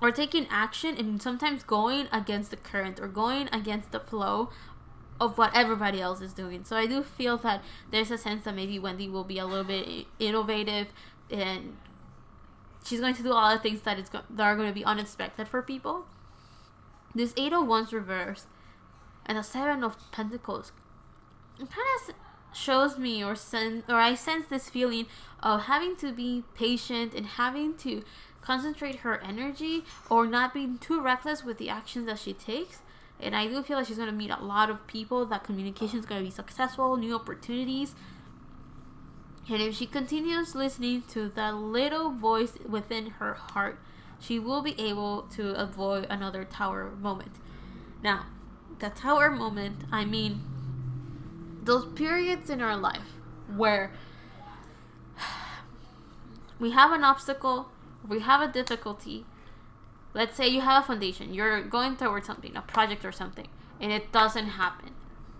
or taking action and sometimes going against the current or going against the flow of what everybody else is doing. So I do feel that there's a sense that maybe Wendy will be a little bit innovative, and she's going to do all the things that are going to be unexpected for people. This 8 of Wands reverse and the 7 of Pentacles, it kind of shows me or I sense this feeling of having to be patient and having to concentrate her energy or not being too reckless with the actions that she takes. And I do feel like she's going to meet a lot of people, that communication is going to be successful, new opportunities. And if she continues listening to that little voice within her heart, she will be able to avoid another tower moment. Now, the tower moment, I mean those periods in our life where we have an obstacle, we have a difficulty. Let's say you have a foundation, you're going towards something, a project or something, and it doesn't happen.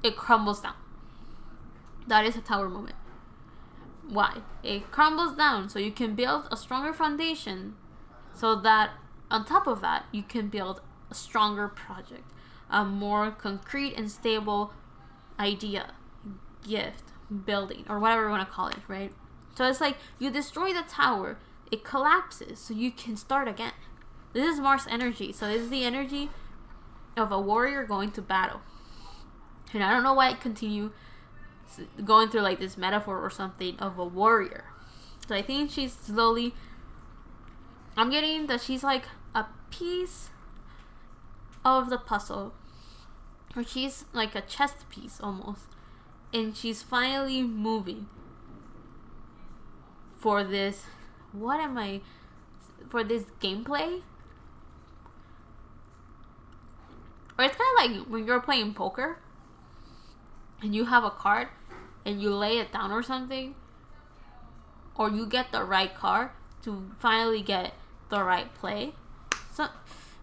It crumbles down. That is a tower moment. Why? It crumbles down so you can build a stronger foundation, so that on top of that, you can build a stronger project, a more concrete and stable idea, gift, building, or whatever you want to call it, right? So it's like you destroy the tower, it collapses so you can start again. This is Mars energy. So this is the energy of a warrior going to battle. And I don't know why I continue going through like this metaphor or something of a warrior. So I think she's slowly, I'm getting that she's like a piece of the puzzle, or she's like a chess piece almost, and she's finally moving for this, for this gameplay. Or it's kind of like when you're playing poker and you have a card and you lay it down or something, or you get the right card to finally get the right play. So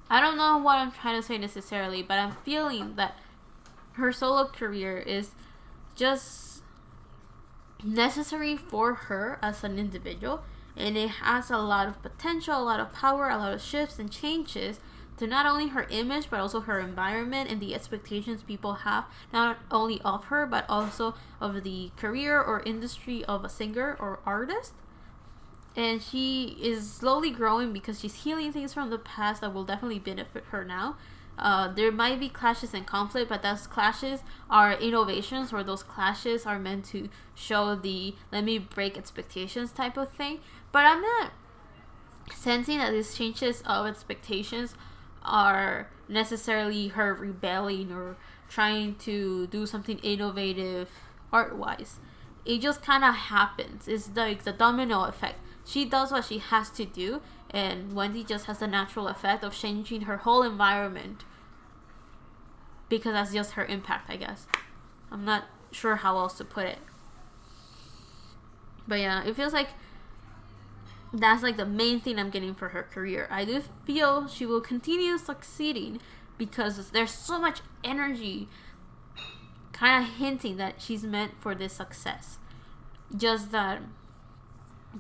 I don't know what I'm trying to say necessarily, but I'm feeling that her solo career is just necessary for her as an individual, and it has a lot of potential, a lot of power, a lot of shifts and changes to not only her image but also her environment and the expectations people have, not only of her but also of the career or industry of a singer or artist. And she is slowly growing because she's healing things from the past that will definitely benefit her now. There might be clashes and conflict, but those clashes are innovations, or those clashes are meant to show the let me break expectations type of thing. But I'm not sensing that these changes of expectations are necessarily her rebelling or trying to do something innovative art-wise. It just kind of happens. It's like the domino effect. She does what she has to do, and Wendy just has the natural effect of changing her whole environment because that's just her impact, I guess. I'm not sure how else to put it. But yeah, it feels like that's like the main thing I'm getting for her career. I do feel she will continue succeeding because there's so much energy kind of hinting that she's meant for this success. Just that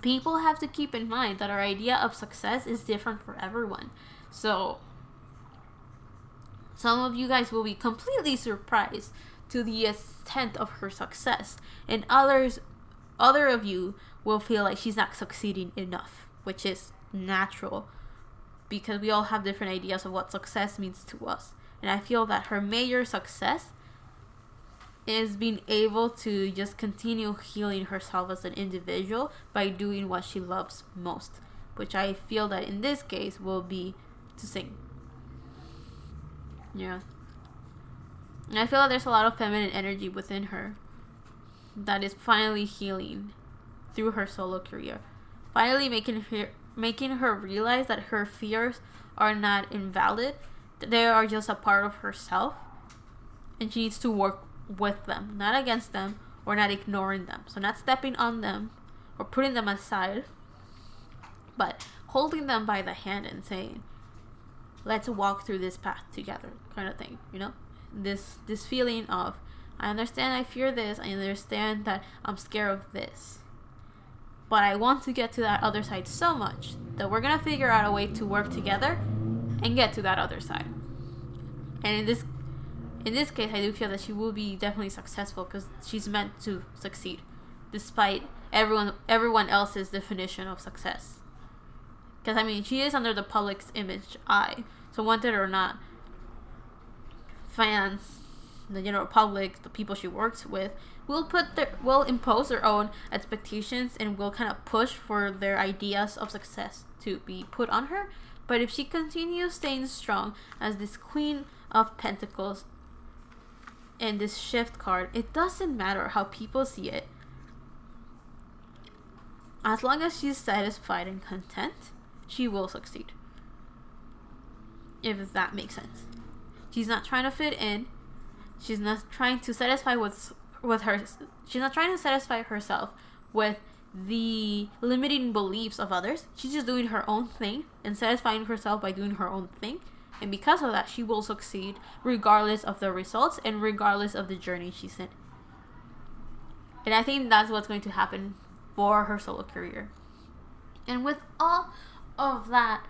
people have to keep in mind that our idea of success is different for everyone. So some of you guys will be completely surprised to the extent of her success, and other of you will feel like she's not succeeding enough, which is natural because we all have different ideas of what success means to us. And I feel that her major success is being able to just continue healing herself as an individual by doing what she loves most, which I feel that in this case will be to sing. Yeah. And I feel that there's a lot of feminine energy within her that is finally healing through her solo career. Finally making her realize that her fears are not invalid. They are just a part of herself. And she needs to work with them, not against them, or not ignoring them. So not stepping on them or putting them aside, but holding them by the hand and saying, let's walk through this path together, kind of thing, you know? This feeling of, I understand I fear this, I understand that I'm scared of this, but I want to get to that other side so much that we're gonna figure out a way to work together and get to that other side. And in this case, I do feel that she will be definitely successful because she's meant to succeed, despite everyone else's definition of success. Because I mean, she is under the public's image eye, so wanted or not, fans, the general public, the people she works with, will impose their own expectations and will kind of push for their ideas of success to be put on her. But if she continues staying strong as this Queen of Pentacles and this Shift card, it doesn't matter how people see it. As long as she's satisfied and content, she will succeed. If that makes sense. She's not trying to fit in. She's not trying to satisfy she's not trying to satisfy herself with the limiting beliefs of others. She's just doing her own thing and satisfying herself by doing her own thing. And because of that, she will succeed regardless of the results and regardless of the journey she's in. And I think that's what's going to happen for her solo career. And with all of that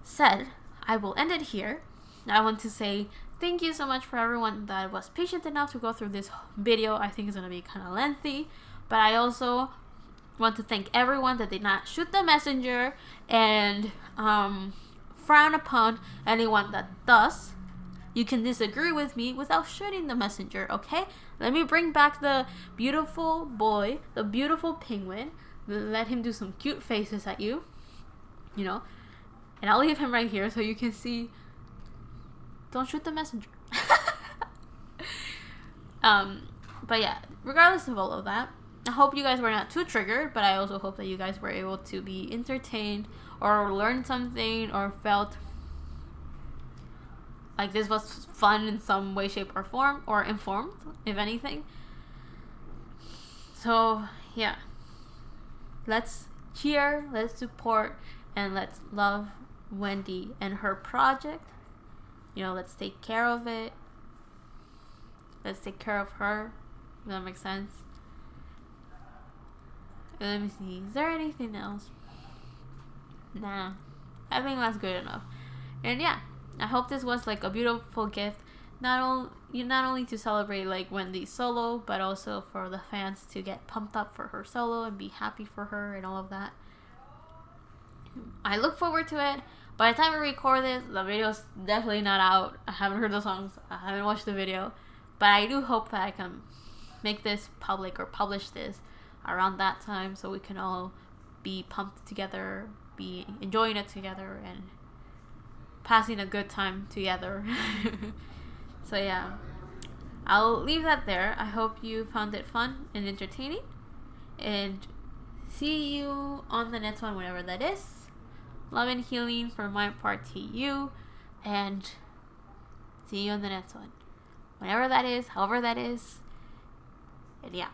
said, I will end it here. I want to say thank you so much for everyone that was patient enough to go through this video. I think it's going to be kind of lengthy, but I also want to thank everyone that did not shoot the messenger and frown upon anyone that does. You can disagree with me without shooting the messenger, okay? Let me bring back the beautiful boy, the beautiful penguin. Let him do some cute faces at you, you know? And I'll leave him right here so you can see. Don't shoot the messenger. But yeah, regardless of all of that, I hope you guys were not too triggered, but I also hope that you guys were able to be entertained or learn something or felt like this was fun in some way, shape, or form, or informed, if anything. So yeah, let's cheer, let's support, and let's love Wendy and her project. You know, let's take care of it. Let's take care of her. Does that make sense? And let me see. Is there anything else? Nah. I think that's good enough. And yeah, I hope this was like a beautiful gift. Not only to celebrate like Wendy's solo, but also for the fans to get pumped up for her solo and be happy for her and all of that. I look forward to it. By the time I record this, the video's definitely not out. I haven't heard the songs. I haven't watched the video. But I do hope that I can make this public or publish this around that time so we can all be pumped together, be enjoying it together, and passing a good time together. So yeah, I'll leave that there. I hope you found it fun and entertaining. And see you on the next one, whenever that is. Love and healing for my part to you, and see you on the next one, whenever that is, however that is, and yeah.